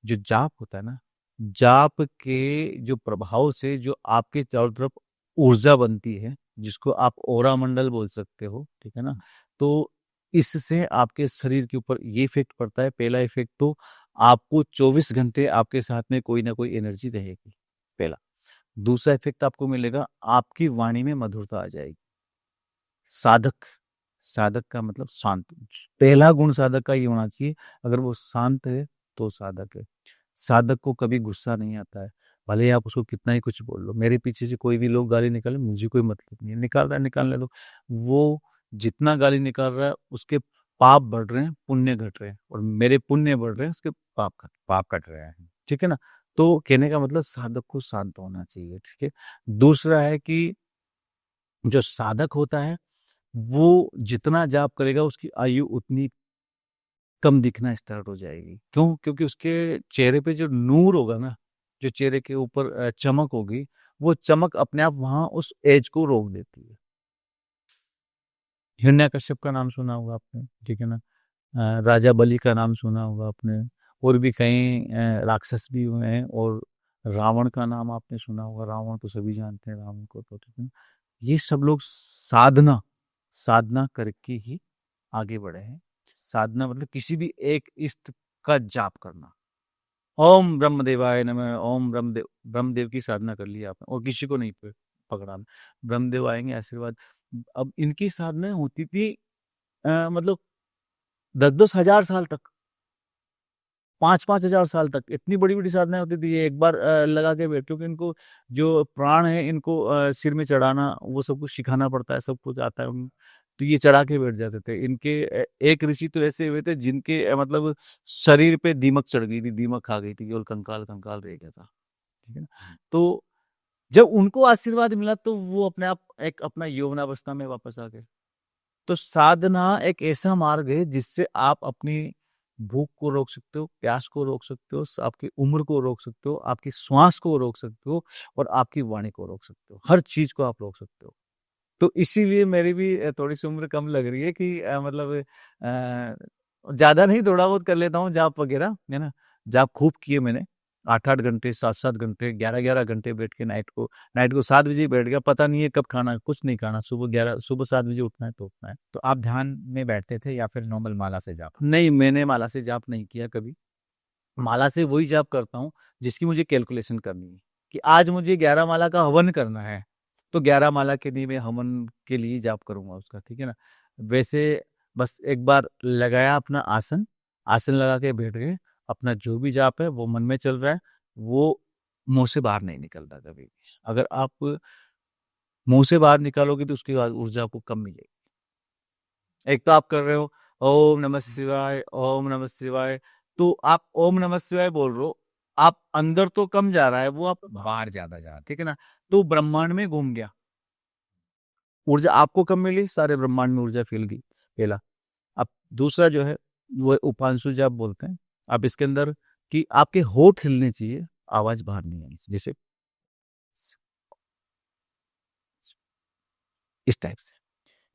जो जाप होता है ना, जाप के जो प्रभाव से जो आपके चारों तरफ ऊर्जा बनती है, जिसको आप ओरा मंडल बोल सकते हो, ठीक है ना। तो इससे आपके शरीर के ऊपर ये इफेक्ट पड़ता है। पहला इफेक्ट तो आपको 24 घंटे आपके साथ में कोई ना कोई एनर्जी रहेगी, पहला। दूसरा इफेक्ट आपको मिलेगा, आपकी वाणी में मधुरता आ जाएगी। साधक, साधक का मतलब शांत। पहला गुण साधक का ये होना चाहिए, अगर वो शांत है तो साधक है। साधक को कभी गुस्सा नहीं आता है, भले ही आप उसको कितना ही कुछ बोल लो। मेरे पीछे से कोई भी लोग गाली निकाले, मुझे कोई मतलब नहीं है, निकाल रहा है निकालने दो। वो जितना गाली निकाल रहा है उसके पाप बढ़ रहे हैं, पुण्य घट रहे हैं, और मेरे पुण्य बढ़ रहे हैं, उसके पाप कट रहे हैं। ठीक है ना। तो कहने का मतलब साधक को शांत होना चाहिए, ठीक है। दूसरा है कि जो साधक होता है वो जितना जाप करेगा उसकी आयु उतनी कम दिखना स्टार्ट हो जाएगी। क्यों? क्योंकि उसके चेहरे पे जो नूर होगा ना, जो चेहरे के ऊपर चमक होगी, वो चमक अपने आप वहां उस एज को रोक देती है। हिरण्यकश्यप का नाम सुना होगा आपने, ठीक है ना। राजा बलि का नाम सुना होगा आपने, और भी कई राक्षस भी हुए हैं, और रावण का नाम आपने सुना होगा। रावण तो सभी जानते हैं, रावण को तो, ठीक है ना। ये सब लोग साधना साधना करके ही आगे बढ़े हैं। साधना मतलब किसी भी एक इष्ट का जाप करना। ओम ब्रह्मदेवाय नमः, ओम ब्रह्मदेव की साधना कर ली आपने, और किसी को नहीं पकड़ाना। ब्रह्मदेव आएंगे आशीर्वाद। अब इनकी साधना होती थी मतलब 10-10 हजार साल तक, 5-5 हजार साल तक, इतनी बड़ी बड़ी साधनाएं होती थी। ये एक बार लगा के बैठ, क्योंकि इनको जो प्राण है इनको सिर में चढ़ाना, वो सब कुछ सिखाना पड़ता है, सब कुछ आता है उनको। तो ये चढ़ा के बैठ जाते थे। इनके एक ऋषि तो ऐसे हुए थे जिनके मतलब शरीर पे दीमक चढ़ गई थी, दीमक खा गई थी, केवल कंकाल कंकाल रह गया था, ठीक है ना। तो जब उनको आशीर्वाद मिला तो वो अपने आप एक अपना यौवनावस्था में वापस आ गए। तो साधना एक ऐसा मार्ग है जिससे आप अपनी भूख को रोक सकते हो, प्यास को रोक सकते हो, आपकी उम्र को रोक सकते हो, आपकी श्वास को रोक सकते हो, और आपकी वाणी को रोक सकते हो। हर चीज को आप रोक सकते हो। तो इसीलिए मेरी भी थोड़ी सी उम्र कम लग रही है कि मतलब ज्यादा नहीं, थोड़ा बहुत कर लेता हूँ जाप वगैरह, है ना। जाप खूब किए मैंने, 8-8 घंटे, 7-7 घंटे, 11-11 घंटे बैठ के नाइट को 7 बजे बैठ गया, पता नहीं है कब खाना है, कुछ नहीं खाना, सुबह 7 बजे उठना है तो उठना है। तो आप ध्यान में बैठते थे या फिर नॉर्मल माला से जाप? नहीं, मैंने माला से जाप नहीं किया कभी। माला से वही जाप करता हूँ जिसकी मुझे कैलकुलेशन करनी है कि आज मुझे 11 माला का हवन करना है, तो 11 माला के लिए मैं हवन के लिए जाप करूँगा उसका, ठीक है ना? वैसे बस एक बार लगाया अपना आसन, आसन लगा के बैठ गए, अपना जो भी जाप है वो मन में चल रहा है, वो मुँह से बाहर नहीं निकलता कभी भी। अगर आप मुँह से बाहर निकालोगे तो उसकी बाद ऊर्जा आपको कम मिलेगी। एक तो आप कर रहे हो ओम नमः शिवाय, ओम नमः शिवाय, तो आप ओम नमः शिवाय बोल रहे हो, आप अंदर तो कम जा रहा है, वो आप बाहर ज्यादा जा रहा ठीक है ना? तो ब्रह्मांड में घूम गया, ऊर्जा आपको कम मिली, सारे ब्रह्मांड में ऊर्जा फैल गई, पहला। अब दूसरा जो है वो उपांशु जाप बोलते हैं। आप इसके अंदर कि आपके होठ हिलने चाहिए, आवाज बाहर नहीं आनी चाहिए, जैसे इस टाइप से।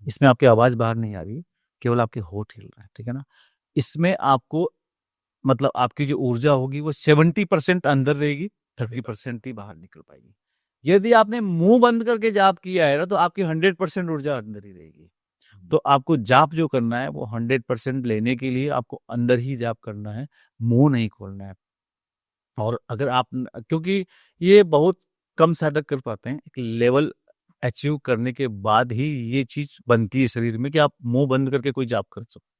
इसमें आपकी आवाज बाहर नहीं आ रही, केवल आपके होठ हिल रहे हैं, ठीक है ना? इसमें आपको मतलब आपकी जो ऊर्जा होगी वो 70% अंदर रहेगी, 30% ही बाहर निकल पाएगी। यदि आपने मुंह बंद करके जाप किया है ना तो आपकी 100% ऊर्जा अंदर ही रहेगी। तो आपको जाप जो करना है वो 100% लेने के लिए आपको अंदर ही जाप करना है, मुंह नहीं खोलना है। और अगर आप क्योंकि ये बहुत कम साधक कर पाते हैं, एक लेवल अचीव करने के बाद ही ये चीज बनती है शरीर में कि आप मुंह बंद करके कोई जाप कर सकते।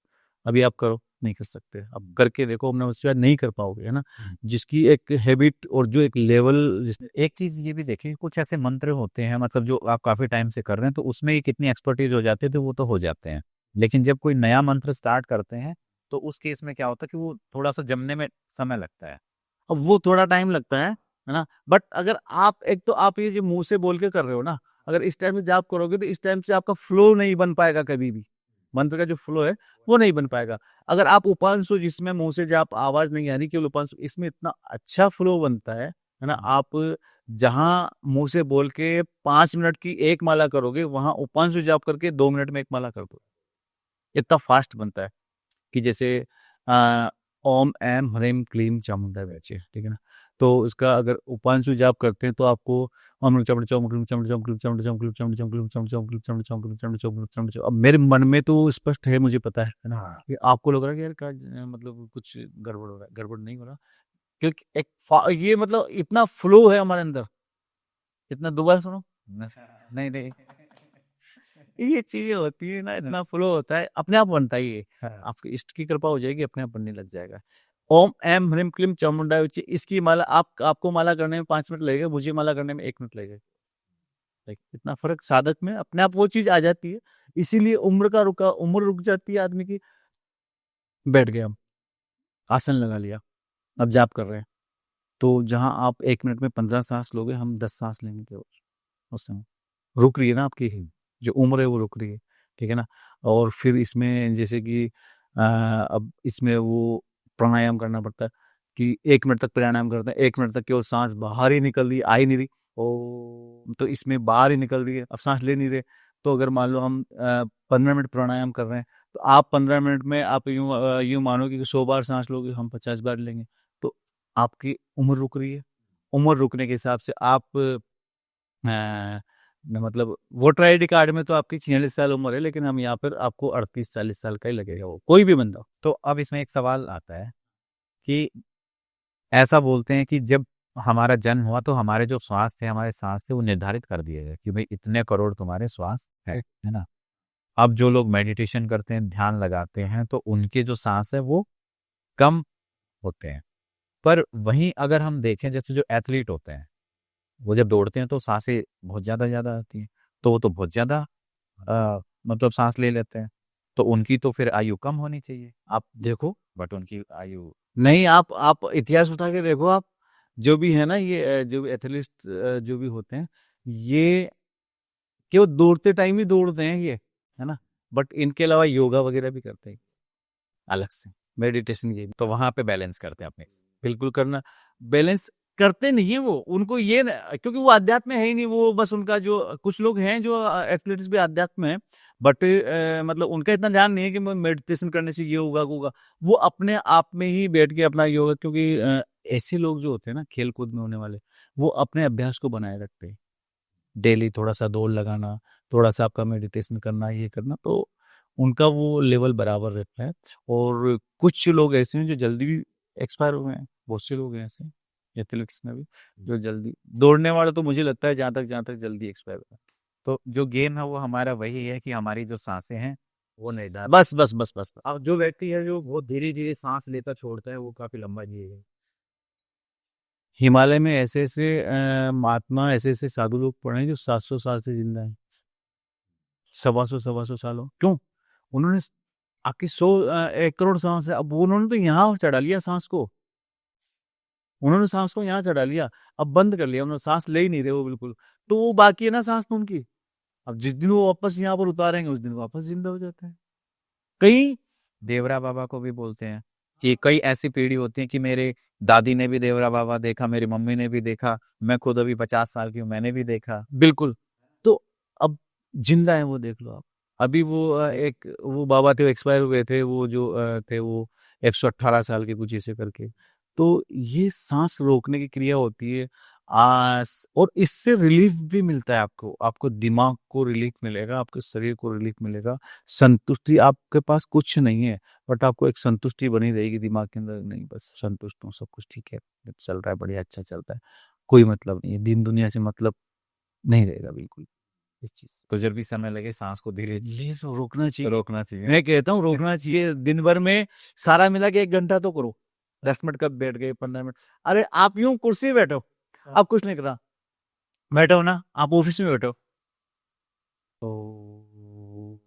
अभी आप करो, नहीं कर सकते, अब करके देखो, ओम नमः शिवाय नहीं कर पाओगे, है ना? जिसकी एक हैबिट और जो एक लेवल एक चीज ये भी देखिए, कुछ ऐसे मंत्र होते हैं मतलब जो आप काफी टाइम से कर रहे हैं तो उसमें ही कितनी एक्सपर्टीज हो जाती है तो वो तो हो जाते हैं, लेकिन जब कोई नया मंत्र स्टार्ट करते हैं तो उस केस में क्या होता है कि वो थोड़ा सा जमने में समय लगता है। अब वो थोड़ा टाइम लगता है ना? बट अगर आप एक तो आप ये जो मुंह से बोल के कर रहे हो ना, अगर इस टाइम से जाप करोगे तो इस टाइम से आपका फ्लो नहीं बन पाएगा कभी भी। मंत्र का जो फ्लो है वो नहीं बन पाएगा। अगर आप उपांशु जिसमें मुंह से जाप आवाज नहीं आ रही, केवल उपांशु, इसमें इतना अच्छा फ्लो बनता है ना? आप जहां मुंह से बोल के 5 मिनट की एक माला करोगे, वहां उपांशु जाप करके 2 मिनट में एक माला कर दो। इतना फास्ट बनता है कि जैसे अ, ओम ऐम ह्रीम क्लीम चामुंडा वैचे, ठीक है ना? तो उसका अगर उपांशु जाप करते हैं तो आपको ओम चमड़ चम क्लीम चमड़ चम क्लीम चमड़ चम क्लीम चमड़ चम क्लीम चमड़ चम क्लीम चमड़ चम क्लीम चमड़ चम चमड़ चम। अब मेरे मन में तो स्पष्ट है, मुझे पता है ना? कि आपको लग रहा है कि यार मतलब कुछ गड़बड़ हो रहा है, गड़बड़ नहीं हो रहा, क्योंकि ये मतलब इतना फ्लो है हमारे अंदर, इतना दोबारा सुनो नहीं नहीं ये चीजें होती है ना, इतना फ्लो होता है, अपने आप बनता ही है। आपकी इष्ट की कृपा हो जाएगी, अपने आप बनने लग जाएगा। ओम एम ह्रीम क्लीम चामुंडाय उच्ची, इसकी माला आपको माला करने में 5 मिनट लगेगा, मुझे माला करने में 1 मिनट लगेगा। इतना फर्क साधक में अपने आप वो चीज आ जाती है। इसीलिए उम्र रुक जाती है आदमी की। बैठ गए हम, आसन लगा लिया, अब जाप कर रहे हैं, तो जहां आप 1 मिनट में 15 सांस लोगे, हम 10 सांस लेंगे केवल उस समय। रुक रही है ना आपकी जो उम्र है वो रुक रही है, ठीक है ना? और फिर इसमें जैसे कि अब इसमें वो प्राणायाम करना पड़ता है कि 1 मिनट तक प्राणायाम करते हैं, 1 मिनट तक केवल सांस बाहर ही निकल रही, आ ही नहीं रही, ओ तो इसमें बाहर ही निकल रही है, अब सांस ले नहीं रहे। तो अगर मान लो हम 15 मिनट प्राणायाम कर रहे हैं, तो आप 15 मिनट में आप यूं मानो कि 100 बार सांस लोगे, हम 50 बार लेंगे, तो आपकी उम्र रुक रही है। उम्र रुकने के हिसाब से आप मतलब वोटर आईडी कार्ड में तो आपकी 46 साल उम्र है, लेकिन हम यहाँ पर आपको 38-40 साल का ही लगेगा, वो कोई भी बंदा। तो अब इसमें एक सवाल आता है कि ऐसा बोलते हैं कि जब हमारा जन्म हुआ तो हमारे जो श्वास थे, हमारे सांस थे, वो निर्धारित कर दिए गए कि भाई इतने करोड़ तुम्हारे श्वास है ना? अब जो लोग मेडिटेशन करते हैं, ध्यान लगाते हैं, तो उनके जो सांस है वो कम होते हैं। पर वहीं अगर हम देखें, जैसे जो एथलीट होते हैं, वो जब दौड़ते हैं तो सांसें बहुत ज्यादा आती हैं, तो वो तो बहुत ज्यादा मतलब सांस ले लेते हैं, तो उनकी तो फिर आयु कम होनी चाहिए। आप देखो, बट उनकी आयु नहीं, आप इतिहास उठा के देखो, आप जो भी है ना, ये जो भी एथलीट जो भी होते हैं, ये केवल दौड़ते टाइम ही दौड़ते हैं ये, है ना? बट इनके अलावा योगा वगैरह भी करते हैं अलग से, मेडिटेशन ये भी तो वहां पे बैलेंस करते हैं अपने। बिल्कुल करना। बैलेंस करते नहीं है वो, उनको क्योंकि वो अध्यात्म है ही नहीं, वो बस उनका जो कुछ लोग हैं जो एथलीट्स भी अध्यात्म है, बट मतलब उनका इतना ध्यान नहीं है कि मैं मेडिटेशन करने से ये होगा। वो अपने आप में ही बैठ के अपना योगा, क्योंकि ऐसे लोग जो होते हैं ना खेल कूद में होने वाले, वो अपने अभ्यास को बनाए रखते हैं। डेली थोड़ा सा दौड़ लगाना, थोड़ा सा आपका मेडिटेशन करना, ये करना, तो उनका वो लेवल बराबर रहता है। और कुछ लोग ऐसे हैं जो जल्दी भी एक्सपायर हुए हैं, बहुत से लोग हैं ऐसे एथलेटिक्स में भी जो जल्दी दौड़ने वाले, तो मुझे लगता है जहाँ तक जल्दी एक्सपायर हुआ। तो जो गेम है वो हमारा वही है कि हमारी जो सांसें हैं वो निर्धारित। बस। अब जो व्यक्ति है जो बहुत धीरे धीरे सांस लेता छोड़ता है वो काफी लंबा जिएगा। हिमालय में ऐसे ऐसे महात्मा, ऐसे ऐसे साधु लोग पड़े हैं जो 700 साल से जिंदा हैं, 125 सालों। क्यों? उन्होंने आपकी 1 करोड़ सांस है, अब उन्होंने तो यहाँ चढ़ा लिया सांस को, उन्होंने सांस को यहाँ चढ़ा लिया, अब बंद कर लिया, उन्होंने सांस ले ही नहीं रहे वो बिल्कुल, तो वो बाकी है ना सांस तो उनकी। अब जिस दिन वो वापस यहाँ पर उतारेंगे उस दिन वापस जिंदा हो जाते हैं। कई देवरा बाबा को भी बोलते हैं कि कई ऐसी पीढ़ी होती है कि मेरे दादी ने भी देवरा बाबा देखा, मेरी मम्मी ने भी देखा, मैं खुद अभी 50 साल की हूँ, मैंने भी देखा। बिल्कुल, तो अब जिंदा है वो, देख लो आप। अभी वो एक वो बाबा थे, एक्सपायर हुए थे, वो जो थे वो 118 साल के कुछ ऐसे करके। तो ये सांस रोकने की क्रिया होती है और इससे रिलीफ भी मिलता है आपको, आपको दिमाग को रिलीफ मिलेगा, आपके शरीर को रिलीफ मिलेगा, संतुष्टि। आपके पास कुछ नहीं है बट आपको एक संतुष्टि बनी रहेगी दिमाग के अंदर, नहीं बस संतुष्ट हूँ, सब कुछ ठीक है, चल रहा है, बढ़िया, अच्छा चलता है, कोई मतलब नहीं है, दिन दुनिया से मतलब नहीं रहेगा बिल्कुल इस चीज से। तो जब भी समय लगे सांस को धीरे ये तो रोकना चाहिए, रोकना चाहिए। मैं कहता हूँ रोकना चाहिए। दिन भर में सारा मिला के 1 घंटा तो करो, 10 मिनट कब बैठ गए, 15 मिनट। अरे आप यूं कुर्सी पे बैठो, आप कुछ नहीं करा, बैठो ना, आप ऑफिस में बैठो, तो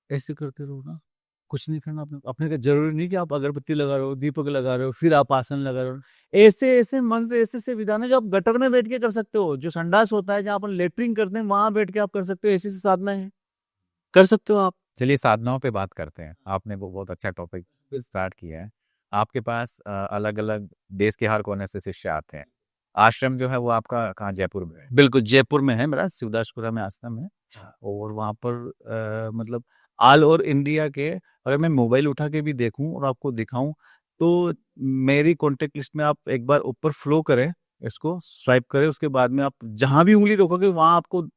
ऐसे करते रहो ना, कुछ नहीं करना अपने का। जरूरी नहीं कि आप अगरबत्ती लगा रहे हो, दीपक लगा रहे हो, फिर आप आसन लगा रहे हो। ऐसे ऐसे मन से ऐसे विधान है जो आप गटर में बैठ के कर सकते हो, जो संडास होता है जहाँ अपन लेटरिंग करते हैं वहां बैठ के आप कर सकते हो, ऐसी साधना है, कर सकते हो आप। चलिए साधनाओं पे बात करते हैं। आपने वो बहुत अच्छा टॉपिक स्टार्ट किया है। आपके पास अलग अलग देश के हर कोने से शिष्य आते हैं। आश्रम जो है वो आपका कहाँ, जयपुर में है? बिल्कुल, जयपुर में है मेरा, शिवदासपुरा में आश्रम है। और वहाँ पर मतलब ऑल ओवर इंडिया के, अगर मैं मोबाइल उठा के भी देखूं और आपको दिखाऊं, तो मेरी कॉन्टेक्ट लिस्ट में आप एक बार ऊपर फ्लो करें, इसको स्वाइप करें, उसके बाद में आप जहां भी उंगली रोकोगे वहां आपको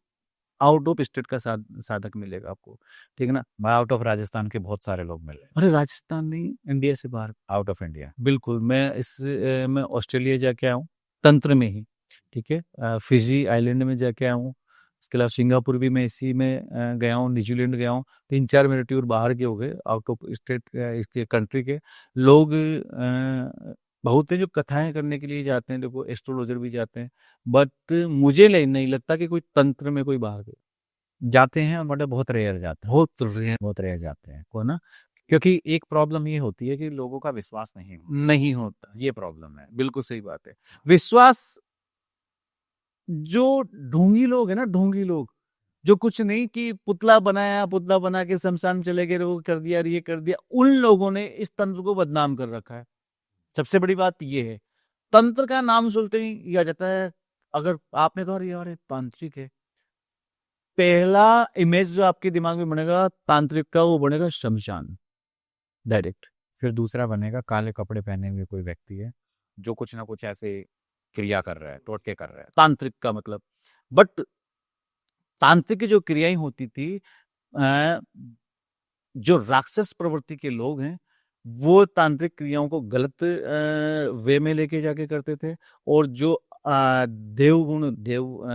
आउट ऑफ स्टेट का साधक मिलेगा आपको, ठीक है ना। मैं आउट ऑफ राजस्थान के बहुत सारे लोग मिले, अरे राजस्थान नहीं, इंडिया से बाहर, आउट ऑफ इंडिया। बिल्कुल। मैं ऑस्ट्रेलिया जाके आया हूँ तंत्र में ही, ठीक है, फिजी आइलैंड में जाके आया हूँ, इसके अलावा सिंगापुर भी मैं इसी में गया हूँ, न्यूजीलैंड गया हूँ। 3-4 मेरे टूर बाहर के हो गए, आउट ऑफ स्टेट इसके कंट्री के लोग बहुत हैं जो कथाएं करने के लिए जाते हैं, देखो एस्ट्रोलॉजर भी जाते हैं, बट मुझे नहीं लगता कि कोई तंत्र में कोई बाहर गए, जाते हैं मतलब बहुत रेयर जाते हैं, बहुत रेयर जाते हैं को ना, क्योंकि एक प्रॉब्लम ये होती है कि लोगों का विश्वास नहीं होता। नहीं होता। ये प्रॉब्लम है। बिल्कुल सही बात है। विश्वास, जो ढोंगी लोग है ना, ढोंगी लोग, जो कुछ नहीं कि पुतला बनाया, पुतला बना के शमशान में चले गए, वो कर दिया, ये कर दिया, उन लोगों ने इस तंत्र को बदनाम कर रखा है। सबसे बड़ी बात ये है, तंत्र का नाम सुनते ही ये आ जाता है, अगर आपने कहा यार ये तांत्रिक है, पहला इमेज जो आपके दिमाग में बनेगा तांत्रिक का, वो बनेगा शमशान, डायरेक्ट। फिर दूसरा बनेगा काले कपड़े पहने हुए कोई व्यक्ति है जो कुछ ना कुछ ऐसे क्रिया कर रहा है, टोटके कर रहा है। तांत्रिक का मतलब, बट तांत्रिक की जो क्रियाएं होती थी, जो राक्षस प्रवृत्ति के लोग हैं वो तांत्रिक क्रियाओं को गलत वे में लेके जाके करते थे, और जो देवगुण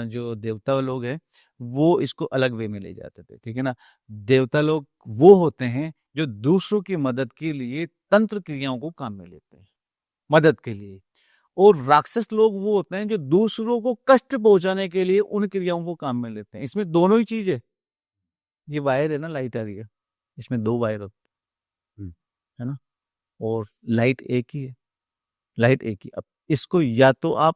जो देवता लोग हैं वो इसको अलग वे में ले जाते थे, ठीक है ना। देवता लोग वो होते हैं जो दूसरों की मदद के लिए तंत्र क्रियाओं को काम में लेते हैं, मदद के लिए, और राक्षस लोग वो होते हैं जो दूसरों को कष्ट पहुंचाने के लिए उन क्रियाओं को काम में लेते हैं। इसमें दोनों ही चीज है। ये वायर है ना, लाइट आ रही है, इसमें 2 वायर है ना, और लाइट एक ही है, लाइट एक ही। अब इसको या तो आप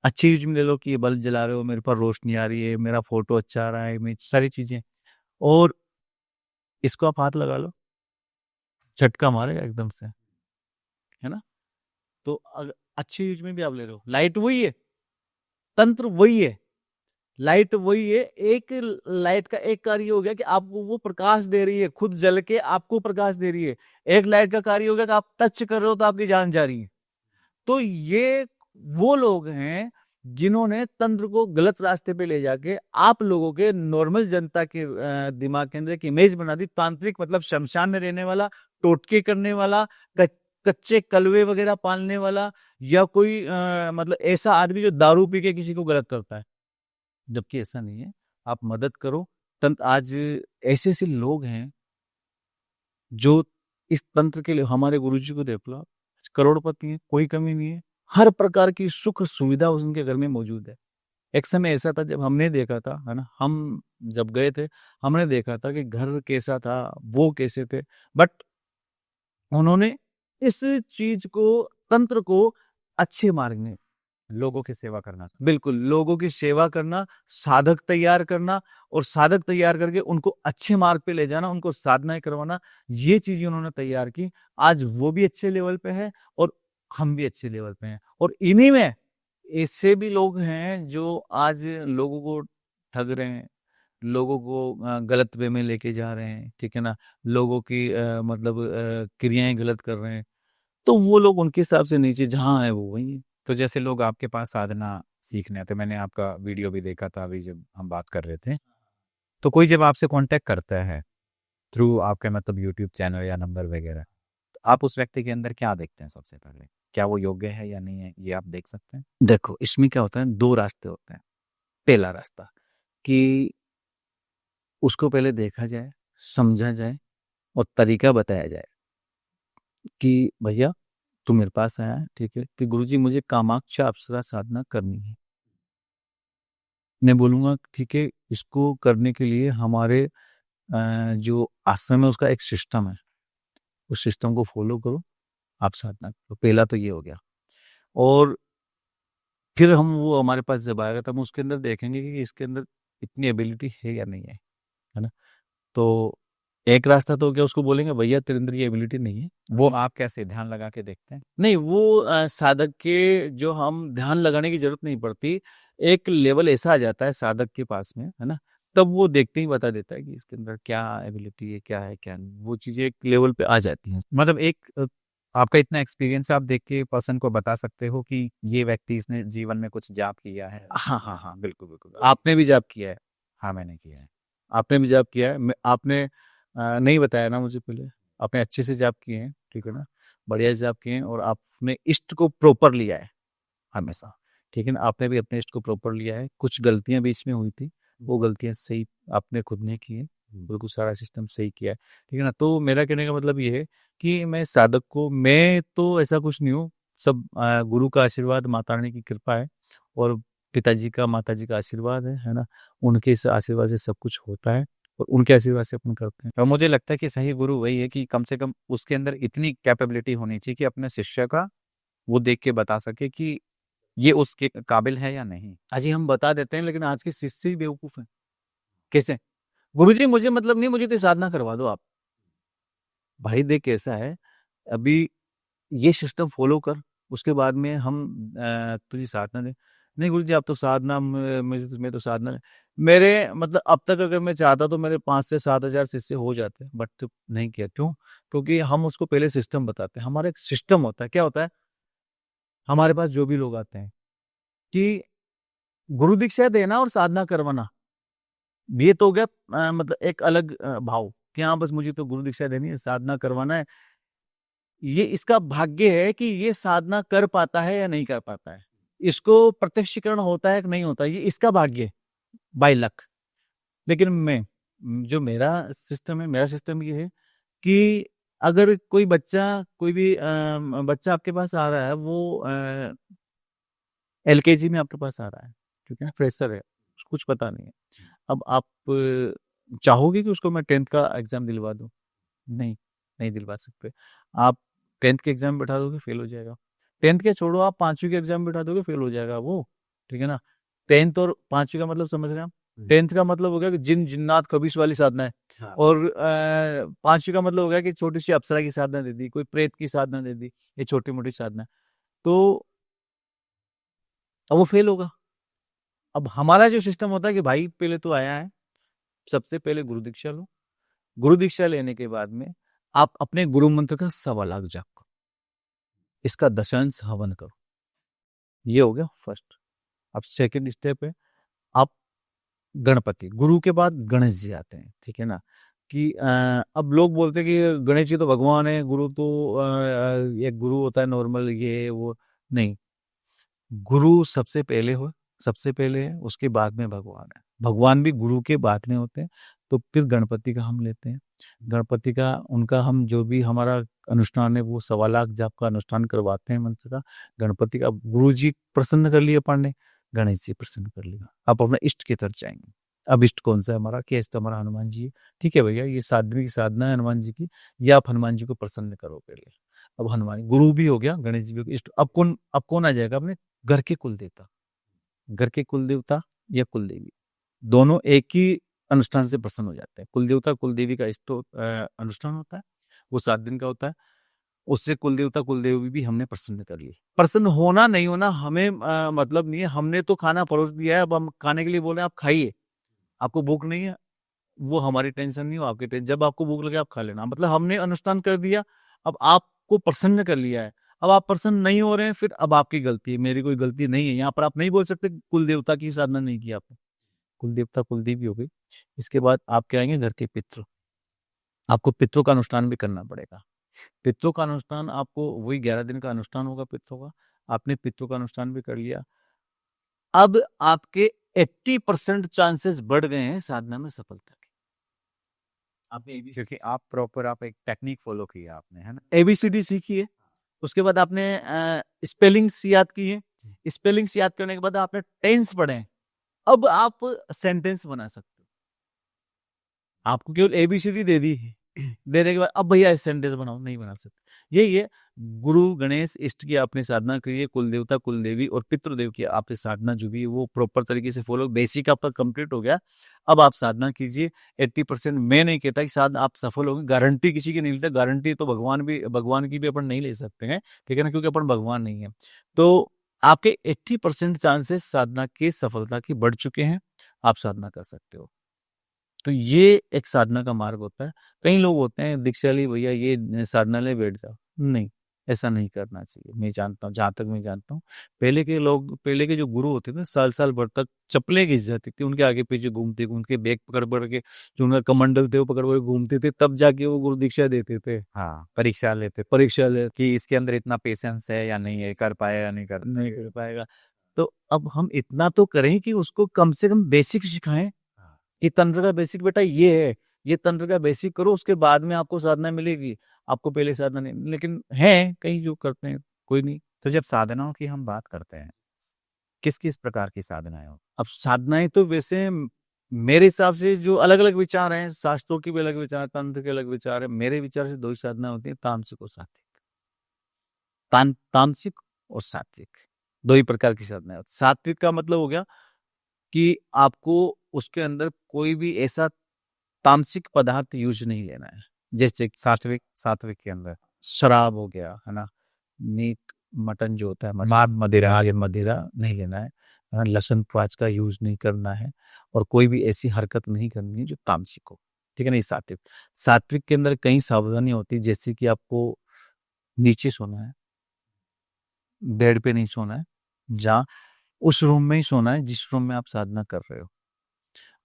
अच्छी यूज में ले लो कि ये बल्ब जला रहे हो, मेरे पास रोशनी आ रही है, मेरा फोटो अच्छा आ रहा है, मेरी सारी चीजें, और इसको आप हाथ लगा लो, झटका मारेगा एकदम से, है ना। तो अगर अच्छे यूज में भी आप ले लो, लाइट वही है, तंत्र वही है, लाइट वही है, एक लाइट का एक कार्य हो गया कि आपको वो प्रकाश दे रही है, खुद जल के आपको प्रकाश दे रही है। एक लाइट का कार्य हो गया कि आप टच कर रहे हो तो आपकी जान जा रही है। तो ये वो लोग हैं जिन्होंने तंत्र को गलत रास्ते पे ले जाके आप लोगों के नॉर्मल जनता के दिमाग के अंदर एक इमेज बना दी। तांत्रिक मतलब शमशान में रहने वाला, टोटके करने वाला, कच्चे कलवे वगैरह पालने वाला, या कोई मतलब ऐसा आदमी जो दारू पी के किसी को गलत करता है, जबकि ऐसा नहीं है। आप मदद करो। तंत्र आज ऐसे ऐसे लोग हैं जो इस तंत्र के लिए, हमारे गुरुजी को देख लो आप, करोड़पति हैं, कोई कमी नहीं है, हर प्रकार की सुख सुविधा उनके घर में मौजूद है। एक समय ऐसा था जब हमने देखा था, है ना, हम जब गए थे हमने देखा था कि घर कैसा था, वो कैसे थे, बट उन्होंने इस चीज को, तंत्र को अच्छे मार्ग में, लोगों की सेवा करना। बिल्कुल लोगों की सेवा करना, साधक तैयार करना, और साधक तैयार करके उनको अच्छे मार्ग पे ले जाना, उनको साधनाएं करवाना, ये चीजें उन्होंने तैयार की। आज वो भी अच्छे लेवल पे है और हम भी अच्छे लेवल पे हैं। और इन्हीं में ऐसे भी लोग हैं जो आज लोगों को ठग रहे हैं, लोगों को गलत वे में लेके जा रहे हैं, ठीक है ना, लोगों की मतलब क्रियाएं गलत कर रहे हैं। तो वो लोग उनके हिसाब से नीचे जहाँ है वो वही है। तो जैसे लोग आपके पास साधना सीखने आते, मैंने आपका वीडियो भी देखा था अभी जब हम बात कर रहे थे, तो कोई जब आपसे कांटेक्ट करता है थ्रू आपके मतलब यूट्यूब चैनल या नंबर वगैरह, तो आप उस व्यक्ति के अंदर क्या देखते हैं सबसे पहले? क्या वो योग्य है या नहीं है, ये आप देख सकते हैं? देखो इसमें क्या होता है, दो रास्ते होते हैं। पहला रास्ता कि उसको पहले देखा जाए, समझा जाए और तरीका बताया जाए कि भैया तू मेरे पास आया है, ठीक है, कि गुरुजी मुझे कामाक्षा अप्सरा साधना करनी है। मैं बोलूंगा ठीक है, इसको करने के लिए हमारे जो आश्रम है उसका एक सिस्टम है, उस सिस्टम को फॉलो करो, आप साधना करो। पहला तो ये हो गया। और फिर हम, वो हमारे पास जब आएगा तब हम उसके अंदर देखेंगे कि इसके अंदर इतनी एबिलिटी है या नहीं है ना। तो एक रास्ता तो क्या, उसको बोलेंगे भैया तेरे अंदर ये एबिलिटी नहीं है। वो आप कैसे ध्यान लगा के देखते हैं? नहीं, वो साधक के जो, हम ध्यान लगाने की जरूरत नहीं पड़ती, एक लेवल ऐसा आ जाता है साधक के पास में, है ना, तब वो देखते ही बता देता है कि इसके अंदर क्या एबिलिटी है, क्या है क्या नहीं। वो चीजें एक लेवल पे आ जाती हैं। मतलब एक आपका इतना एक्सपीरियंस, आप देख के पर्सन को बता सकते हो कि ये व्यक्ति इसने जीवन में कुछ जाप किया है? हाँ हाँ हाँ, बिल्कुल बिल्कुल। आपने भी जाप किया है? हाँ, मैंने किया है। आपने भी जाप किया है? आपने नहीं बताया ना मुझे पहले। आपने अच्छे से जाप किए हैं, ठीक है ना, बढ़िया से जाप किए हैं, और आपने इष्ट को प्रॉपर लिया है हमेशा, ठीक है ना। आपने भी अपने इष्ट को प्रॉपर लिया है। कुछ गलतियां बीच में हुई थी, वो गलतियां सही आपने खुद ने की है, बिल्कुल सारा सिस्टम सही किया है, ठीक है ना। तो मेरा कहने का मतलब ये है कि मैं साधक को, मैं तो ऐसा कुछ नहीं हूँ, सब गुरु का आशीर्वाद, माता रानी की कृपा है, और पिताजी का, माताजी का आशीर्वाद है ना। उनके इस आशीर्वाद से सब कुछ होता है, और उनके आशीर्वाद से अपन करते हैं। और मुझे लगता है कि सही गुरु वही है कि कम से कम उसके अंदर इतनी कैपेबिलिटी होनी चाहिए कि अपने शिष्य का वो देख के बता सके कि ये उसके काबिल है या नहीं। अजी हम बता देते हैं, लेकिन आज के शिष्य ही बेवकूफ हैं। कैसे? गुरुजी मुझे मतलब नहीं, मुझे तो साधना करवा दो आप। भाई देख कैसा है, अभी ये सिस्टम फॉलो कर, उसके बाद में हम तुझे साधना दे। नहीं गुरुजी आप तो साधना, मैं तो साधना नहीं। मेरे मतलब अब तक अगर मैं चाहता तो मेरे 5 से 7 हजार शिष्य हो जाते, बट तो नहीं किया। क्यों? क्योंकि हम उसको पहले सिस्टम बताते हैं। हमारा एक सिस्टम होता है। क्या होता है? हमारे पास जो भी लोग आते हैं कि गुरु दीक्षा देना और साधना करवाना, ये तो हो गया मतलब एक अलग भाव कि हाँ बस मुझे तो गुरु दीक्षा देनी है, साधना करवाना है। ये इसका भाग्य है कि ये साधना कर पाता है या नहीं कर पाता है, इसको प्रत्यक्षीकरण होता है कि नहीं होता है, ये इसका भाग्य है, बाय लक। लेकिन मैं, जो मेरा सिस्टम है, मेरा सिस्टम ये है कि अगर कोई बच्चा, कोई भी बच्चा आपके पास आ रहा है, वो एलकेजी में आपके पास आ रहा है, ठीक है, फ्रेशर है, उसको कुछ पता नहीं है। अब आप चाहोगे कि उसको मैं 10th का एग्जाम दिलवा दूं? नहीं, नहीं दिलवा सकते। आप 10th के एग्जाम में बैठा दोगे, फेल हो जाएगा। 10th के छोड़ो, आप 5वीं के एग्जाम में बैठा दोगे, फेल हो जाएगा वो, ठीक है ना। 10th और 5वीं का मतलब समझ रहे हैं आप? 10th का मतलब हो गया कि जिन जिन्नात खबीस वाली साधना है, और 5वीं का मतलब हो गया कि छोटी सी अप्सरा की साधना दे दी, कोई प्रेत की साधना दे दी, ये छोटी मोटी साधना है। तो अब वो फेल होगा। अब हमारा जो सिस्टम होता है कि भाई पहले तो आया है, सबसे पहले गुरु दीक्षा लो। गुरु दीक्षा लेने के बाद में आप अपने गुरु मंत्र का 1.25 लाख जाप करो, इसका दशांश हवन करो। ये हो गया फर्स्ट। अब सेकंड स्टेप है, आप गणपति, गुरु के बाद गणेश जी आते हैं, ठीक है ना। कि अब लोग बोलते हैं कि गणेश जी तो भगवान है, गुरु तो एक गुरु होता है नॉर्मल, ये वो नहीं। गुरु सबसे पहले सबसे पहले है, उसके बाद में भगवान है। भगवान भी गुरु के बाद में होते हैं। तो फिर गणपति का हम लेते हैं। गणपति का उनका हम जो भी हमारा अनुष्ठान है वो 1.25 लाख जाप का अनुष्ठान करवाते हैं मंत्र का। गणपति का गुरु जी प्रसन्न कर लिए अपन ने, गणेश जी प्रसन्न कर लिया। आप अपने इष्ट की तरफ जाएंगे। अब इष्ट कौन सा है हमारा? कि इष्ट हमारा हनुमान जी है। ठीक है भैया, ये साधना की साधना है हनुमान जी की, या आप हनुमान जी को प्रसन्न करो पहले। अब हनुमान गुरु भी हो गया, गणेश जी भी हो गया, इष्ट। अब कौन आ जाएगा? अपने घर के कुल देवता, घर के कुल देवता या कुल देवी, दोनों एक ही अनुष्ठान से प्रसन्न हो जाते हैं। कुल देवता कुल देवी का इष्ट अनुष्ठान होता है, वो 7 दिन का होता है। उससे कुल देवता कुल देवी भी हमने प्रसन्न कर लिए। प्रसन्न होना नहीं होना हमें मतलब नहीं है। हमने तो खाना परोस दिया है, अब हम खाने के लिए बोले आप खाइए, आपको भूख नहीं है, वो हमारी टेंशन नहीं हो, आपकी टेंशन। जब आपको भूख लगे आप खा लेना, मतलब हमने अनुष्ठान कर दिया, अब आपको प्रसन्न कर लिया है। अब आप प्रसन्न नहीं हो रहे हैं, फिर अब आपकी गलती है, मेरी कोई गलती नहीं है। यहाँ पर आप नहीं बोल सकते कुल देवता की साधना नहीं की आपने। कुल देवता कुल देवी हो गई। इसके बाद आप क्या आएंगे? घर के पितृ। आपको पितरों का अनुष्ठान भी करना पड़ेगा। पितरों का अनुष्ठान आपको वही 11 दिन का अनुष्ठान होगा पितरों का। आपने पितरों का अनुष्ठान भी कर लिया। अब आपके 80% चांसेस बढ़ गए हैं साधना में सफलता के। आपने क्योंकि आप प्रॉपर आप एक टेक्निक फॉलो किया आपने, है ना। ABCD सीखी है, उसके बाद आपने स्पेलिंग्स याद की है, स्पेलिंग्स याद करने के बाद आपने टेंस पढ़े हैं। अब आप सेंटेंस बना सकते हो। आपको केवल ABCD दे दी, देने के बाद अब भैया सेंटेंस बनाओ, नहीं बना सकते। यही है, गुरु गणेश इष्ट की आपने साधना करी है, कुल देवता कुल देवी और पितृदेव की आपने साधना जो भी है वो प्रॉपर तरीके से फॉलो, बेसिक आपका कंप्लीट हो गया। अब आप साधना कीजिए। 80% मैं नहीं कहता कि साध आप सफल होंगे, गारंटी किसी की नहीं लेता। गारंटी तो भगवान की भी अपन नहीं ले सकते हैं, ठीक है ना, क्योंकि अपन भगवान नहीं है। तो आपके 80% चांसेस साधना की सफलता की बढ़ चुके हैं, आप साधना कर सकते हो। तो ये एक साधना का मार्ग होता है। कई लोग होते हैं दीक्षा ली भैया ये साधना ले बैठ जाओ, नहीं, ऐसा नहीं करना चाहिए। मैं जानता हूँ, जहाँ तक मैं जानता हूँ, पहले के जो गुरु होते थे साल साल भर तक चप्पलें घिस जाती थी उनके आगे पीछे घूमते उनके बैग पकड़ के, जो उनका कमंडल थे वो पकड़ के घूमते थे, तब जाके वो गुरु दीक्षा देते थे। हाँ, परीक्षा लेते परीक्षा ले कि इसके अंदर इतना पेशेंस है या नहीं है, कर पाएगा या नहीं कर पाएगा। तो अब हम इतना तो करें कि उसको कम से कम बेसिक सिखाएं कि तंत्र का बेसिक बेटा ये है, ये तंत्र का बेसिक करो, उसके बाद में आपको साधना मिलेगी। आपको पहले साधना नहीं, लेकिन है कई जो करते हैं, कोई नहीं। तो जब साधनाओं की हम बात करते हैं, किस किस प्रकार की साधनाएं हो? अब साधनाएं तो वैसे मेरे हिसाब से जो अलग अलग विचार हैं, शास्त्रों की भी अलग विचार, तंत्र के अलग विचार है। मेरे विचार से 2 ही साधना होती है, तामसिक और सात्विक। तामसिक और सात्विक 2 ही प्रकार की साधना है। सात्विक का मतलब हो गया कि आपको उसके अंदर कोई भी ऐसा तामसिक पदार्थ यूज नहीं लेना है। जैसे सात्विक के अंदर शराब हो गया, है ना, मीट मटन जो होता है, मांस मदिरा नहीं लेना है, लहसुन प्याज का यूज नहीं करना है, और कोई भी ऐसी हरकत नहीं करनी है जो तामसिक हो, ठीक है ना। ये सात्विक। सात्विक के अंदर कई सावधानी होती है, जैसे कि आपको नीचे सोना है, बेड पे नहीं सोना है, जहाँ उस रूम में ही सोना है जिस रूम में आप साधना कर रहे हो।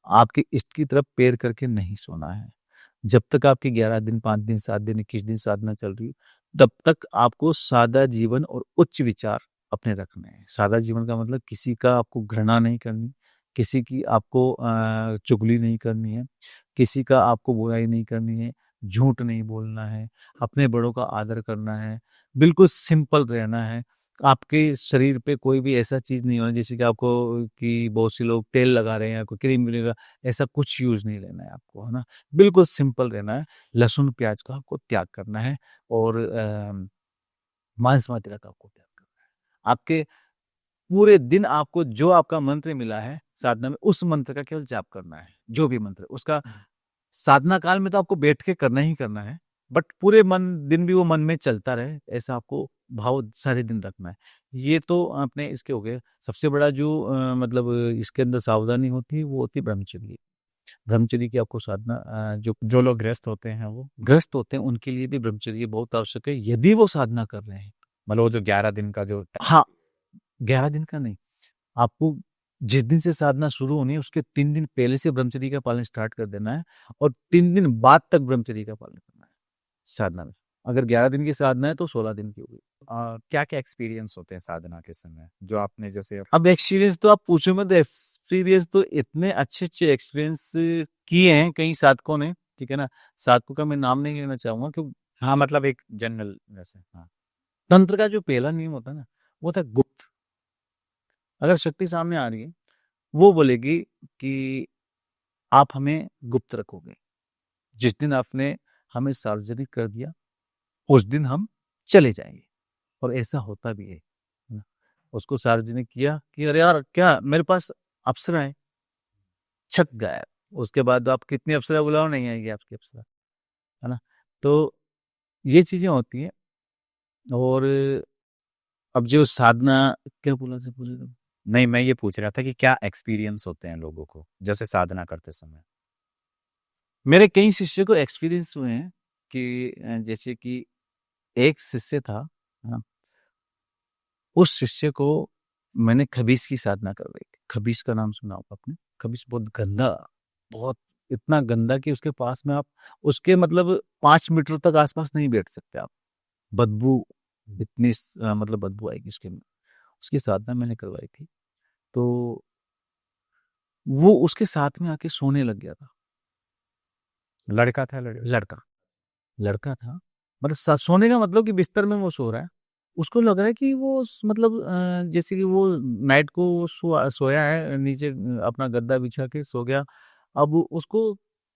आपके इष्ट की तरफ पैर करके नहीं सोना है। जब तक आपके 11 दिन 5 दिन 7 दिन 21 दिन साधना चल रही है, तब तक आपको सादा जीवन और उच्च विचार अपने रखने हैं। सादा जीवन का मतलब किसी का आपको घृणा नहीं करनी, किसी की आपको चुगली नहीं करनी है, किसी का आपको बुराई नहीं करनी है, झूठ नहीं बोलना है, अपने बड़ों का आदर करना है, बिल्कुल सिंपल रहना है। आपके शरीर पे कोई भी ऐसा चीज नहीं होना जैसे कि आपको कि बहुत से लोग तेल लगा रहे हैं या कोई क्रीम मिलेगा, ऐसा कुछ यूज नहीं लेना है आपको, है ना। बिल्कुल सिंपल रहना है। लहसुन प्याज का आपको त्याग करना है, और मांस मदिरा का आपको त्याग करना है। आपके पूरे दिन आपको जो आपका मंत्र मिला है साधना में, उस मंत्र का केवल जाप करना है। जो भी मंत्र उसका साधना काल में तो आपको बैठ के करना ही करना है, बट पूरे दिन भी वो मन में चलता रहे, ऐसा आपको भाव सारे दिन रखना है। ये तो अपने इसके हो गए। सबसे बड़ा जो मतलब इसके अंदर सावधानी होती है वो होती है ब्रह्मचर्य। ब्रह्मचर्य की आपको साधना जो जो लोग गृहस्थ होते हैं वो ग्रस्त होते हैं उनके लिए भी ब्रह्मचर्य बहुत आवश्यक है यदि वो साधना कर रहे हैं। मतलब वो जो 11 दिन का जो हाँ, 11 दिन का नहीं, आपको जिस दिन से साधना शुरू होनी है उसके 3 दिन पहले से ब्रह्मचर्य का पालन स्टार्ट कर देना है और 3 दिन बाद तक ब्रह्मचर्य का पालन करना है साधना में। अगर 11 दिन की साधना है तो 16 दिन की होगी। क्या क्या एक्सपीरियंस होते हैं साधना के समय जो आपने जैसे अब एक्सपीरियंस तो आप पूछो मत, एक्सपीरियंस तो इतने अच्छे अच्छे एक्सपीरियंस किए हैं कई साधकों ने, ठीक है ना। साधकों का मैं नाम नहीं लेना चाहूंगा क्योंकि हाँ मतलब एक जनरल वैसे हाँ तंत्र का जो पहला नियम होता है ना वो था गुप्त। अगर शक्ति सामने आ रही है वो बोलेगी कि आप हमें गुप्त रखोगे। जिस दिन आपने हमें सार्वजनिक कर दिया उस दिन हम चले जाएंगे, और ऐसा होता भी है ना। उसको सार्वजनिक किया कि अरे यार क्या मेरे पास अप्सरा है, छक गायब। उसके बाद आप कितनी अप्सरा बुलाओ नहीं आएगी आपकी अप्सरा, है ना। तो ये चीजें होती हैं। और अब जो साधना, क्या बोला से बोले तो? नहीं मैं ये पूछ रहा था कि क्या एक्सपीरियंस होते हैं लोगों को जैसे साधना करते समय मेरे कई शिष्य को एक्सपीरियंस हुए हैं कि जैसे कि एक शिष्य था, है ना। उस शिष्य को मैंने खबीस की साधना करवाई थी। खबीस का नाम सुना होगा आपने। खबीस बहुत गंदा, बहुत इतना गंदा कि उसके पास में आप उसके मतलब 5 मीटर तक आसपास नहीं बैठ सकते आप। बदबू इतनी मतलब बदबू आएगी उसके में। उसकी साधना मैंने करवाई थी तो वो उसके साथ में आके सोने लग गया था। लड़का था लड़का लड़का लड़का था, मतलब सोने का मतलब कि बिस्तर में वो सो रहा है। उसको लग रहा है कि वो मतलब जैसे कि वो नाइट को वो सोया है नीचे, अपना गद्दा बिछा के सो गया। अब उसको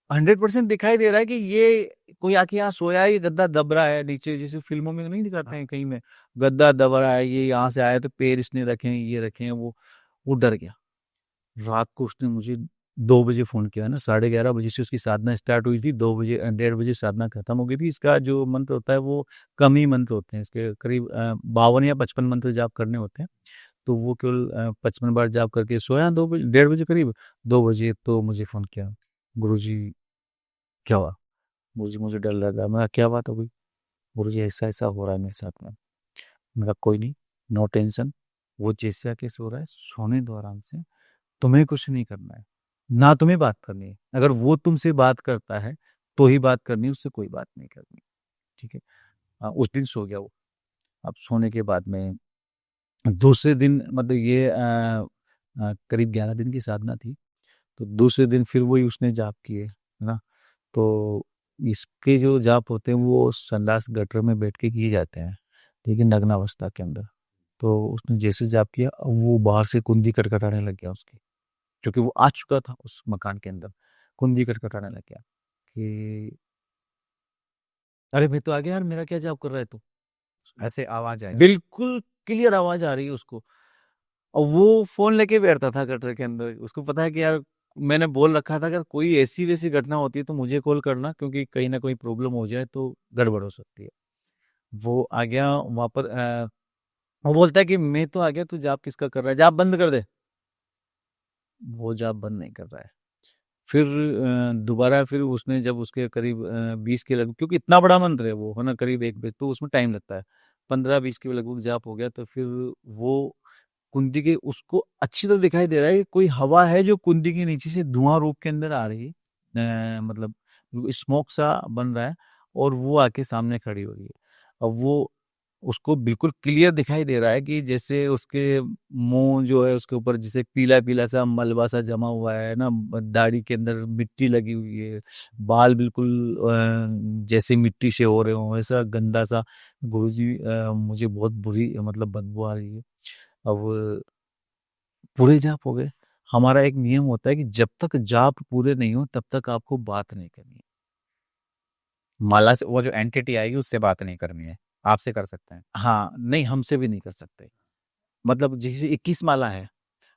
100% दिखाई दे रहा है कि ये कोई आके यहाँ सोया है, ये गद्दा दब रहा है नीचे, जैसे फिल्मों में नहीं दिखाते हैं कहीं में, गद्दा दब रहा है, ये यहाँ से आया तो पैर इसने रखे हैं, ये रखे हैं। वो डर गया। रात को उसने मुझे 2 बजे फ़ोन किया ना, 11:30 बजे से उसकी साधना स्टार्ट हुई थी, 2 बजे 1:30 बजे साधना खत्म हो गई थी। इसका जो मंत्र होता है वो कम ही मंत्र होते हैं, इसके करीब 52 या 55 मंत्र जाप करने होते हैं। तो वो केवल 55 बार जाप करके सोया 2 बजे, 1:30 बजे करीब। 2 बजे तो मुझे फ़ोन किया, गुरुजी क्या हुआ? गुरुजी मुझे डर लग रहा है। मैं कहा क्या बात हो गई? गुरुजी ऐसा ऐसा हो रहा है मेरे साथ में। मैं कहा कोई नहीं, नो टेंशन। वो जैसे आके सो रहा है, सोने दो आराम से, तुम्हें कुछ नहीं करना है, ना तुम्हें बात करनी है। अगर वो तुमसे बात करता है तो ही बात करनी है, उससे कोई बात नहीं करनी, ठीक है। उस दिन सो गया वो। अब सोने के बाद में दूसरे दिन मतलब ये करीब 11 दिन की साधना थी। तो दूसरे दिन फिर वही उसने जाप किए, है ना। तो इसके जो जाप होते हैं वो संडास गटर में बैठ के किए जाते हैं, ठीक है, नग्नावस्था के अंदर। तो उसने जैसे जाप किया वो बाहर से कुंडी कटकटाने लग गया उसकी, क्योंकि वो आ चुका था उस मकान के अंदर। कुंडी कटकटाने लग गया कि अरे भाई तो आ गया यार, मेरा क्या जाप कर रहा है तू। ऐसे आवाज आई बिल्कुल क्लियर आवाज आ रही है उसको। और वो फोन लेके बैठता था गटर के अंदर। उसको पता है कि यार मैंने बोल रखा था अगर कोई ऐसी वैसी घटना होती है तो मुझे कॉल करना, क्योंकि कहीं ना कोई प्रॉब्लम हो जाए तो गड़बड़ हो सकती है। वो आ गया वहां पर। वो बोलता है कि मैं तो आ गया, तू जाप किसका कर रहा है, जाप बंद कर दे। वो जाप बंद नहीं कर रहा है। फिर दोबारा फिर उसने जब उसके करीब 20 के लगभग, क्योंकि इतना बड़ा मंत्र है वो, है ना, करीब 1 पेज, तो उसमें टाइम लगता है। 15-20 के लगभग जाप हो गया तो फिर वो कुंडी के उसको अच्छी तरह दिखाई दे रहा है कि कोई हवा है जो कुंडी के नीचे से धुआं रूप के अंदर आ रही है, मतलब स्मोक सा बन रहा है। और वो आके सामने खड़ी हो रही है। अब वो उसको बिल्कुल क्लियर दिखाई दे रहा है कि जैसे उसके मुंह जो है उसके ऊपर जैसे पीला पीला सा मलबा सा जमा हुआ है ना, दाढ़ी के अंदर मिट्टी लगी हुई है, बाल बिल्कुल जैसे मिट्टी से हो रहे हो, ऐसा गंदा सा। गुरुजी मुझे बहुत बुरी मतलब बदबू आ रही है। अब पूरे जाप हो गए। हमारा एक नियम होता है कि जब तक जाप पूरे नहीं हो तब तक आपको बात नहीं करनी है। माला से वो जो एंटिटी आएगी उससे बात नहीं करनी है आपसे कर सकते हैं हाँ, नहीं हमसे भी नहीं कर सकते। मतलब जैसे 21 माला है,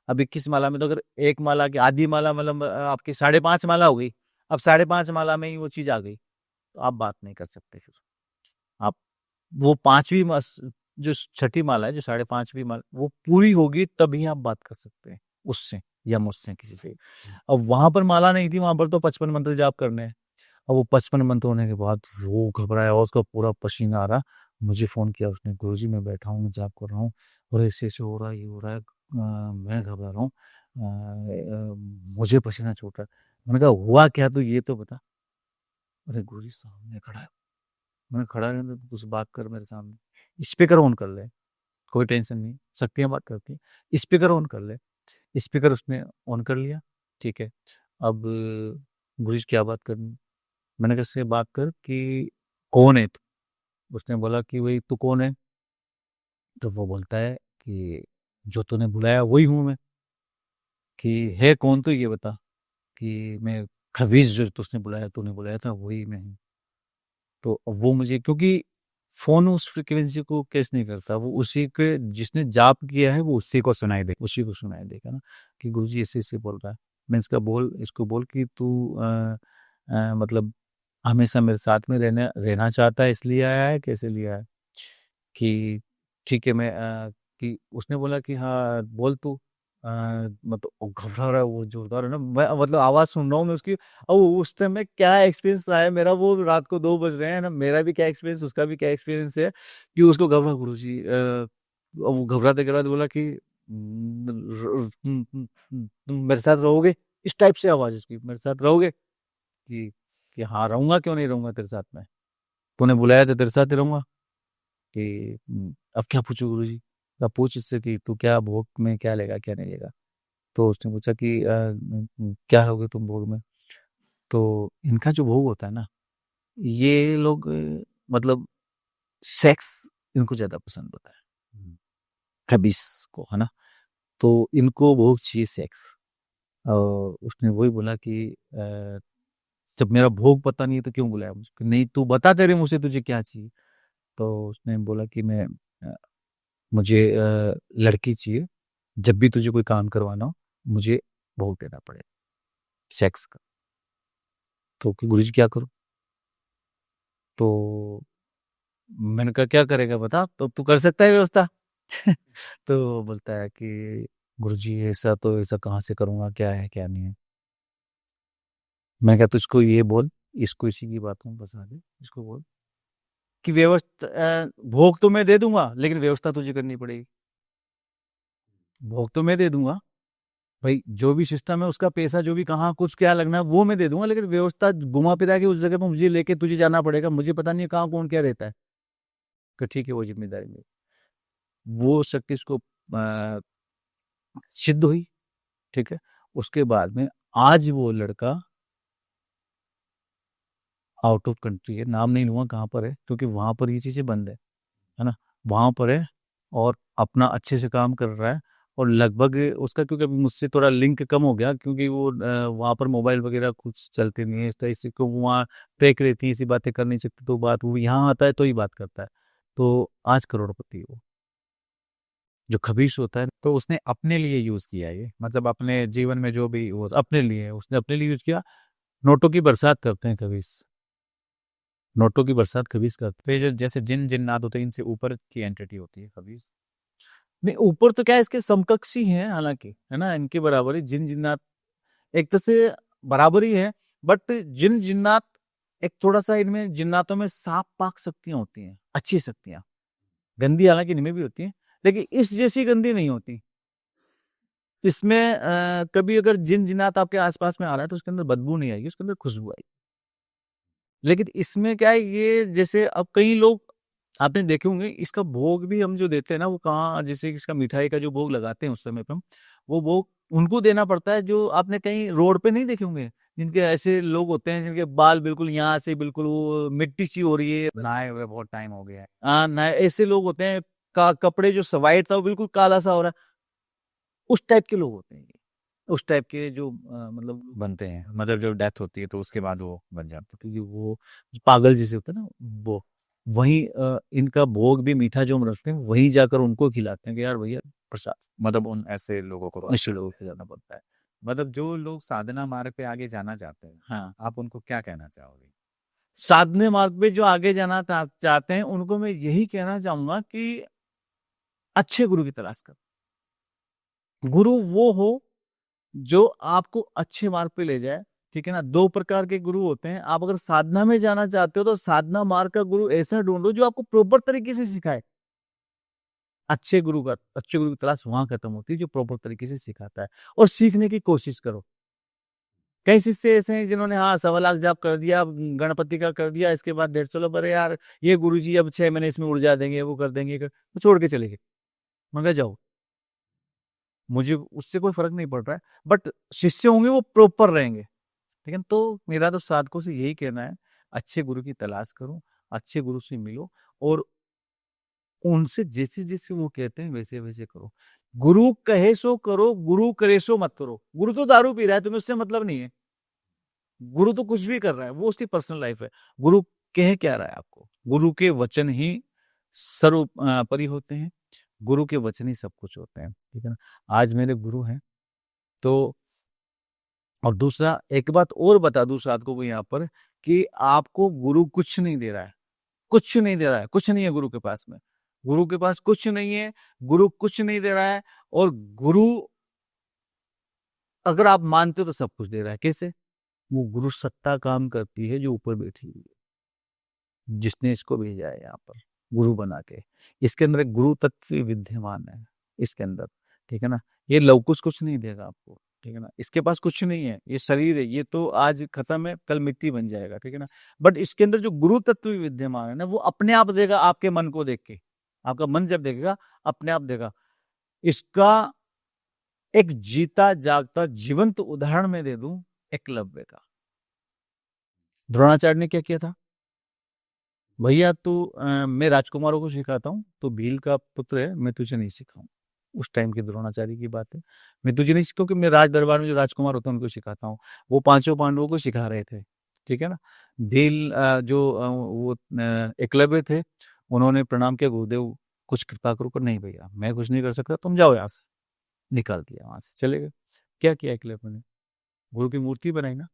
अब 21 माला में तो अगर एक माला की आधी माला मतलब आपकी 5.5 माला हो गई, अब 5.5 माला में ही वो चीज आ गई तो आप बात नहीं कर सकते। फिर आप वो 5वीं जो छठी माला है, जो 5.5वीं माला, वो पूरी होगी तभी आप बात कर सकते हैं उससे या मुझसे किसी से। अब वहां पर माला नहीं थी, वहां पर तो 55 मंत्र जाप करने हैं। अब वो 55 मंत्र होने के बाद वो घबराया और उसका पूरा पसीना आ रहा। मुझे फोन किया उसने, गुरुजी मैं बैठा हूँ, जाप कर रहा हूँ और ऐसे हो रहा है, ये हो रहा है, मैं घबरा रहा हूँ, मुझे पसीना छूट रहा है। मैंने कहा हुआ क्या, तो ये तो बता। अरे गुरुजी सामने खड़ा है। मैंने खड़ा रहने तो कुछ बात कर मेरे सामने। स्पीकर ऑन कर ले, कोई टेंशन नहीं, शक्तियाँ बात करती हैं। स्पीकर ऑन कर ले। स्पीकर उसने ऑन कर लिया। ठीक है, अब गुरुजी क्या बात करनी। मैंने कहा इससे बात कर कि कौन है तू। उसने बोला कि वही तू कौन है। तो वो बोलता है कि जो तूने बुलाया वही हूँ मैं। कि है कौन, तो ये बता। कि मैं खबीज, जो तुझने बुलाया, तूने बुलाया था, वही मैं हूँ। तो वो मुझे, क्योंकि फोन उस फ्रिक्वेंसी को कैच नहीं करता, वो उसी के जिसने जाप किया है वो उसी को सुनाई दे, उसी को सुनाई देगा ना कि गुरुजी ऐसे ऐसे बोल रहा है। मैं इसको बोल कि तू मतलब हमेशा मेरे साथ में रहना चाहता है, इसलिए आया है, कैसे लिया है। कि ठीक है, मैं कि उसने बोला कि हाँ बोल तू। मतलब वो घबरा रहा है, वो जोरदार है ना, मैं मतलब आवाज सुन रहा हूँ मैं उसकी। और उस टाइम में क्या एक्सपीरियंस रहा है मेरा, वो रात को 2 बज रहे हैं ना, मेरा भी क्या एक्सपीरियंस, उसका भी क्या एक्सपीरियंस है कि उसको घबरा। गुरुजी वो घबराते घबराते बोला कि तुम मेरे साथ रहोगे, इस टाइप से आवाज उसकी, मेरे साथ रहोगे। कि हाँ रहूंगा, क्यों नहीं रहूंगा तेरे साथ में, तूने बुलाया तो तेरे साथ ही रहूंगा। कि अब क्या पूछूं गुरुजी। अब पूछ इससे कि तू क्या भोग में क्या लेगा, क्या नहीं लेगा। तो उसने पूछा कि क्या लोगे तुम भोग में। तो इनका जो भोग होता है ना, ये लोग मतलब सेक्स इनको ज्यादा पसंद होता है, खबीस को, है ना। तो इनको भोग चाहिए सेक्स। और उसने वही बोला कि जब मेरा भोग पता नहीं है तो क्यों बुलाया मुझे, नहीं तू बता तेरे मुझसे तुझे क्या चाहिए। तो उसने बोला कि अ, मुझे लड़की चाहिए, जब भी तुझे कोई काम करवाना हो मुझे भोग देना पड़ेगा सेक्स का। तो कि गुरुजी क्या करूं। तो मैंने कहा क्या करेगा बता, तो तू कर सकता है व्यवस्था। तो बोलता है कि गुरुजी ऐसा तो ऐसा कहाँ से करूंगा, क्या है क्या नहीं है। मैं कहा तुझको ये बोल, इसको इसी की बातों में फंसा दे, इसको बोल कि व्यवस्था भोग तो मैं दे दूंगा लेकिन व्यवस्था तुझे करनी पड़ेगी। भोग तो मैं दे दूंगा भाई, जो भी सिस्टम है उसका पैसा, जो भी कहाँ कुछ क्या लगना है वो मैं दे दूंगा, लेकिन व्यवस्था घुमा फिरा के उस जगह पर मुझे लेके तुझे जाना पड़ेगा, मुझे पता नहीं है कहाँ कौन क्या रहता है। कि ठीक है, वो जिम्मेदारी मेरी। वो शक्ति उसको सिद्ध हुई। ठीक है, उसके बाद में आज वो लड़का आउट ऑफ कंट्री है, नाम नहीं लूंगा कहाँ पर है, क्योंकि वहां पर ये चीजें बंद है ना। वहां पर है और अपना अच्छे से काम कर रहा है। और लगभग उसका, क्योंकि अभी मुझसे थोड़ा लिंक कम हो गया, क्योंकि वो वहां पर मोबाइल वगैरह कुछ चलते नहीं है इस तरह से, को वहाँ ट्रैक रहती है, ऐसी बातें कर नहीं सकते, तो बात वो यहाँ आता है तो ही बात करता है। तो आज करोड़पति है वो, जो खबीश होता है। तो उसने अपने लिए यूज किया ये, मतलब अपने जीवन में जो भी वो अपने लिए उसने अपने लिए यूज किया। नोटों की बरसात करते हैं खबीस, नोटों की बरसात खबीस करते तो ये जो जैसे जिन जिन्नात होते हैं, इनसे ऊपर की एंटिटी होती है खबीस। नहीं, ऊपर तो क्या है, इसके समकक्ष ही है हालांकि, है ना, इनके बराबर ही जिन जिन्नात एक तरह से बराबर ही है। बट जिन जिन्नात एक थोड़ा सा, इनमें जिन्नातों में साफ पाक शक्तियां होती हैं, अच्छी शक्तियां। गंदी हालांकि इनमें भी होती है, लेकिन इस जैसी गंदी नहीं होती। इसमें कभी अगर जिन जिन्नात आपके आसपास में आ रहा है तो उसके अंदर बदबू नहीं आएगी, उसके अंदर खुशबू आएगी। लेकिन इसमें क्या है, ये जैसे अब कई लोग आपने देखे होंगे, इसका भोग भी हम जो देते हैं ना, वो कहाँ, जैसे इसका मिठाई का जो भोग लगाते हैं उस समय पे हम, वो भोग उनको देना पड़ता है जो आपने कहीं रोड पे नहीं देखे होंगे, जिनके ऐसे लोग होते हैं जिनके बाल बिल्कुल यहाँ से बिल्कुल वो मिट्टी सी हो रही है। बनाए हुए बहुत टाइम हो गया है। हाँ ना, ऐसे लोग होते हैं, कपड़े जो वाइट था वो बिल्कुल काला सा हो रहा है। उस टाइप के लोग होते हैं ये। उस टाइप के जो मतलब बनते हैं, मतलब जब डेथ होती है तो उसके बाद वो बन जाते हैं। क्योंकि वो जो पागल जैसे होते हैं ना, वो वही इनका भोग भी मीठा जो हम रखते हैं वहीं जाकर उनको खिलाते हैं कि यार भैया प्रसाद। मतलब उन ऐसे लोगों को, ऐसे लोगों को खिलाना पड़ता है। मतलब जो लोग साधना मार्ग पे आगे जाना चाहते हैं, हाँ, आप उनको क्या कहना चाहोगे? साधने मार्ग पे जो आगे जाना चाहते हैं उनको मैं यही कहना चाहूंगा कि अच्छे गुरु की तलाश करो। गुरु वो हो जो आपको अच्छे मार्ग पे ले जाए, ठीक है ना। 2 प्रकार के गुरु होते हैं। आप अगर साधना में जाना चाहते हो तो साधना मार्ग का गुरु ऐसा ढूंढो जो आपको प्रॉपर तरीके से सिखाए। अच्छे गुरु की तलाश वहां खत्म होती है जो प्रॉपर तरीके से सिखाता है, और सीखने की कोशिश करो। कई शिष्य ऐसे हैं जिन्होंने हाँ 1.25 लाख जाप कर दिया, गणपति का कर दिया, इसके बाद 150 लोग, अरे यार ये गुरुजी अब 6 महीने इसमें ऊर्जा देंगे, वो कर देंगे, तो छोड़ के चले गए। मगर जाओ, मुझे उससे कोई फर्क नहीं पड़ रहा है, बट शिष्य होंगे वो प्रॉपर रहेंगे, ठीक है। तो मेरा तो साधकों से यही कहना है, अच्छे गुरु की तलाश करो, अच्छे गुरु से मिलो, और उनसे जैसे जैसे वो कहते हैं वैसे वैसे करो। गुरु कहे सो करो, गुरु करे सो मत करो। गुरु तो दारू पी रहा है, तुम्हें उससे मतलब नहीं है। गुरु तो कुछ भी कर रहा है, वो उसकी पर्सनल लाइफ है। गुरु कह क्या रहा है आपको? गुरु के वचन ही सर्वोपरि होते हैं, गुरु के वचन ही सब कुछ होते हैं, ठीक है ना। आज मेरे गुरु हैं, तो और दूसरा एक बात और बता दूं साधकों को यहाँ पर, कि आपको गुरु कुछ नहीं दे रहा है, कुछ नहीं दे रहा है, कुछ नहीं है गुरु के पास में। गुरु के पास कुछ नहीं है, गुरु कुछ नहीं दे रहा है, और गुरु अगर आप मानते हो तो सब कुछ दे रहा है। कैसे? वो गुरु सत्ता काम करती है जो ऊपर बैठी हुई है, जिसने इसको भेजा है यहाँ पर गुरु बना के। इसके अंदर एक गुरु तत्व विद्यमान है इसके अंदर, ठीक है ना। ये लवकुश कुछ नहीं देगा आपको, ठीक है ना। इसके पास कुछ नहीं है, ये शरीर है, ये तो आज खत्म है, कल मिट्टी बन जाएगा, ठीक है ना। बट इसके अंदर जो गुरु तत्व विद्यमान है ना, वो अपने आप देगा, आपके मन को देख के। आपका मन जब देखेगा अपने आप देगा। इसका एक जीता जागता जीवंत उदाहरण मैं दे दूं, एकलव्य का। द्रोणाचार्य ने क्या किया था? भैया तू मैं राजकुमारों को सिखाता हूँ, तो भील का पुत्र है, मैं तुझे नहीं सिखाऊं। उस टाइम की द्रोणाचार्य की बात है। मैं तुझे नहीं सिखाऊं, कि मैं राज दरबार में जो राजकुमार होते हैं उनको सिखाता हूँ। वो 5 पांडवों को सिखा रहे थे, ठीक है ना। भील वो एकलव्य थे, उन्होंने प्रणाम किया, गुरुदेव कुछ कृपा करो। कर नहीं भैया मैं कुछ नहीं कर सकता, तुम जाओ यहाँ से। निकाल दिया, वहां से चले गए। क्या किया एकलव्य ने? गुरु की मूर्ति बनाई ना।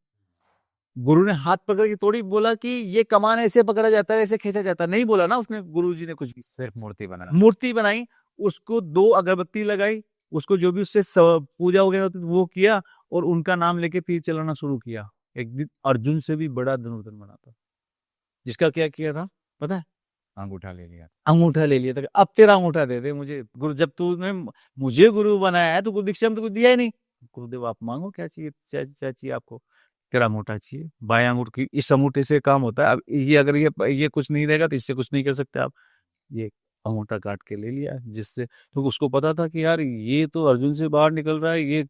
गुरु ने हाथ पकड़ के थोड़ी बोला कि ये कमान ऐसे पकड़ा जाता है, ऐसे खींचा जाता है, नहीं बोला ना उसने। गुरु जी ने कुछ भी, सिर्फ मूर्ति बना। मूर्ति बनाई, उसको 2 अगरबत्ती लगाई, उसको जो भी उससे पूजा वगैरह वो किया, और उनका नाम लेके तीर चलाना शुरू किया। एक दिन अर्जुन से भी बड़ा धनुर्धर बना था, जिसका क्या किया था पता है? अंगूठा ले लिया। अंगूठा ले लिया था। अब तेरा अंगूठा दे दे मुझे गुरु, जब तूने मुझे गुरु बनाया है तो गुरु दीक्षा में तो कुछ दिया ही नहीं। गुरुदेव आप मांगो, क्या चाहिए, क्या चाहिए आपको? तेरा अंगूठा चाहिए। बाएं अंगूठे की, इस अंगूठे से काम होता है। अब ये अगर ये कुछ नहीं रहेगा तो इससे कुछ नहीं कर सकते आप। ये अंगूठा काट के ले लिया, जिससे तो उसको पता था कि यार ये तो अर्जुन से बाहर निकल रहा है, ये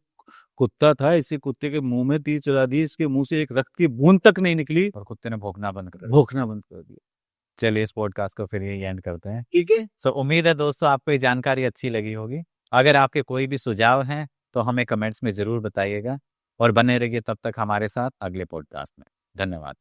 कुत्ता था, इसे कुत्ते के मुंह में तीर चला दी, इसके मुंह से एक रक्त की बूंद तक नहीं निकली, और कुत्ते ने भौंकना बंद कर दिया। भौंकना बंद कर दिया। चलिए इस पॉडकास्ट को फिर यही एंड करते हैं। ठीक है। सो उम्मीद है दोस्तों आपको ये जानकारी अच्छी लगी होगी। अगर आपके कोई भी सुझाव हैं तो हमें कमेंट्स में जरूर बताइएगा, और बने रहिए तब तक हमारे साथ अगले पॉडकास्ट में। धन्यवाद।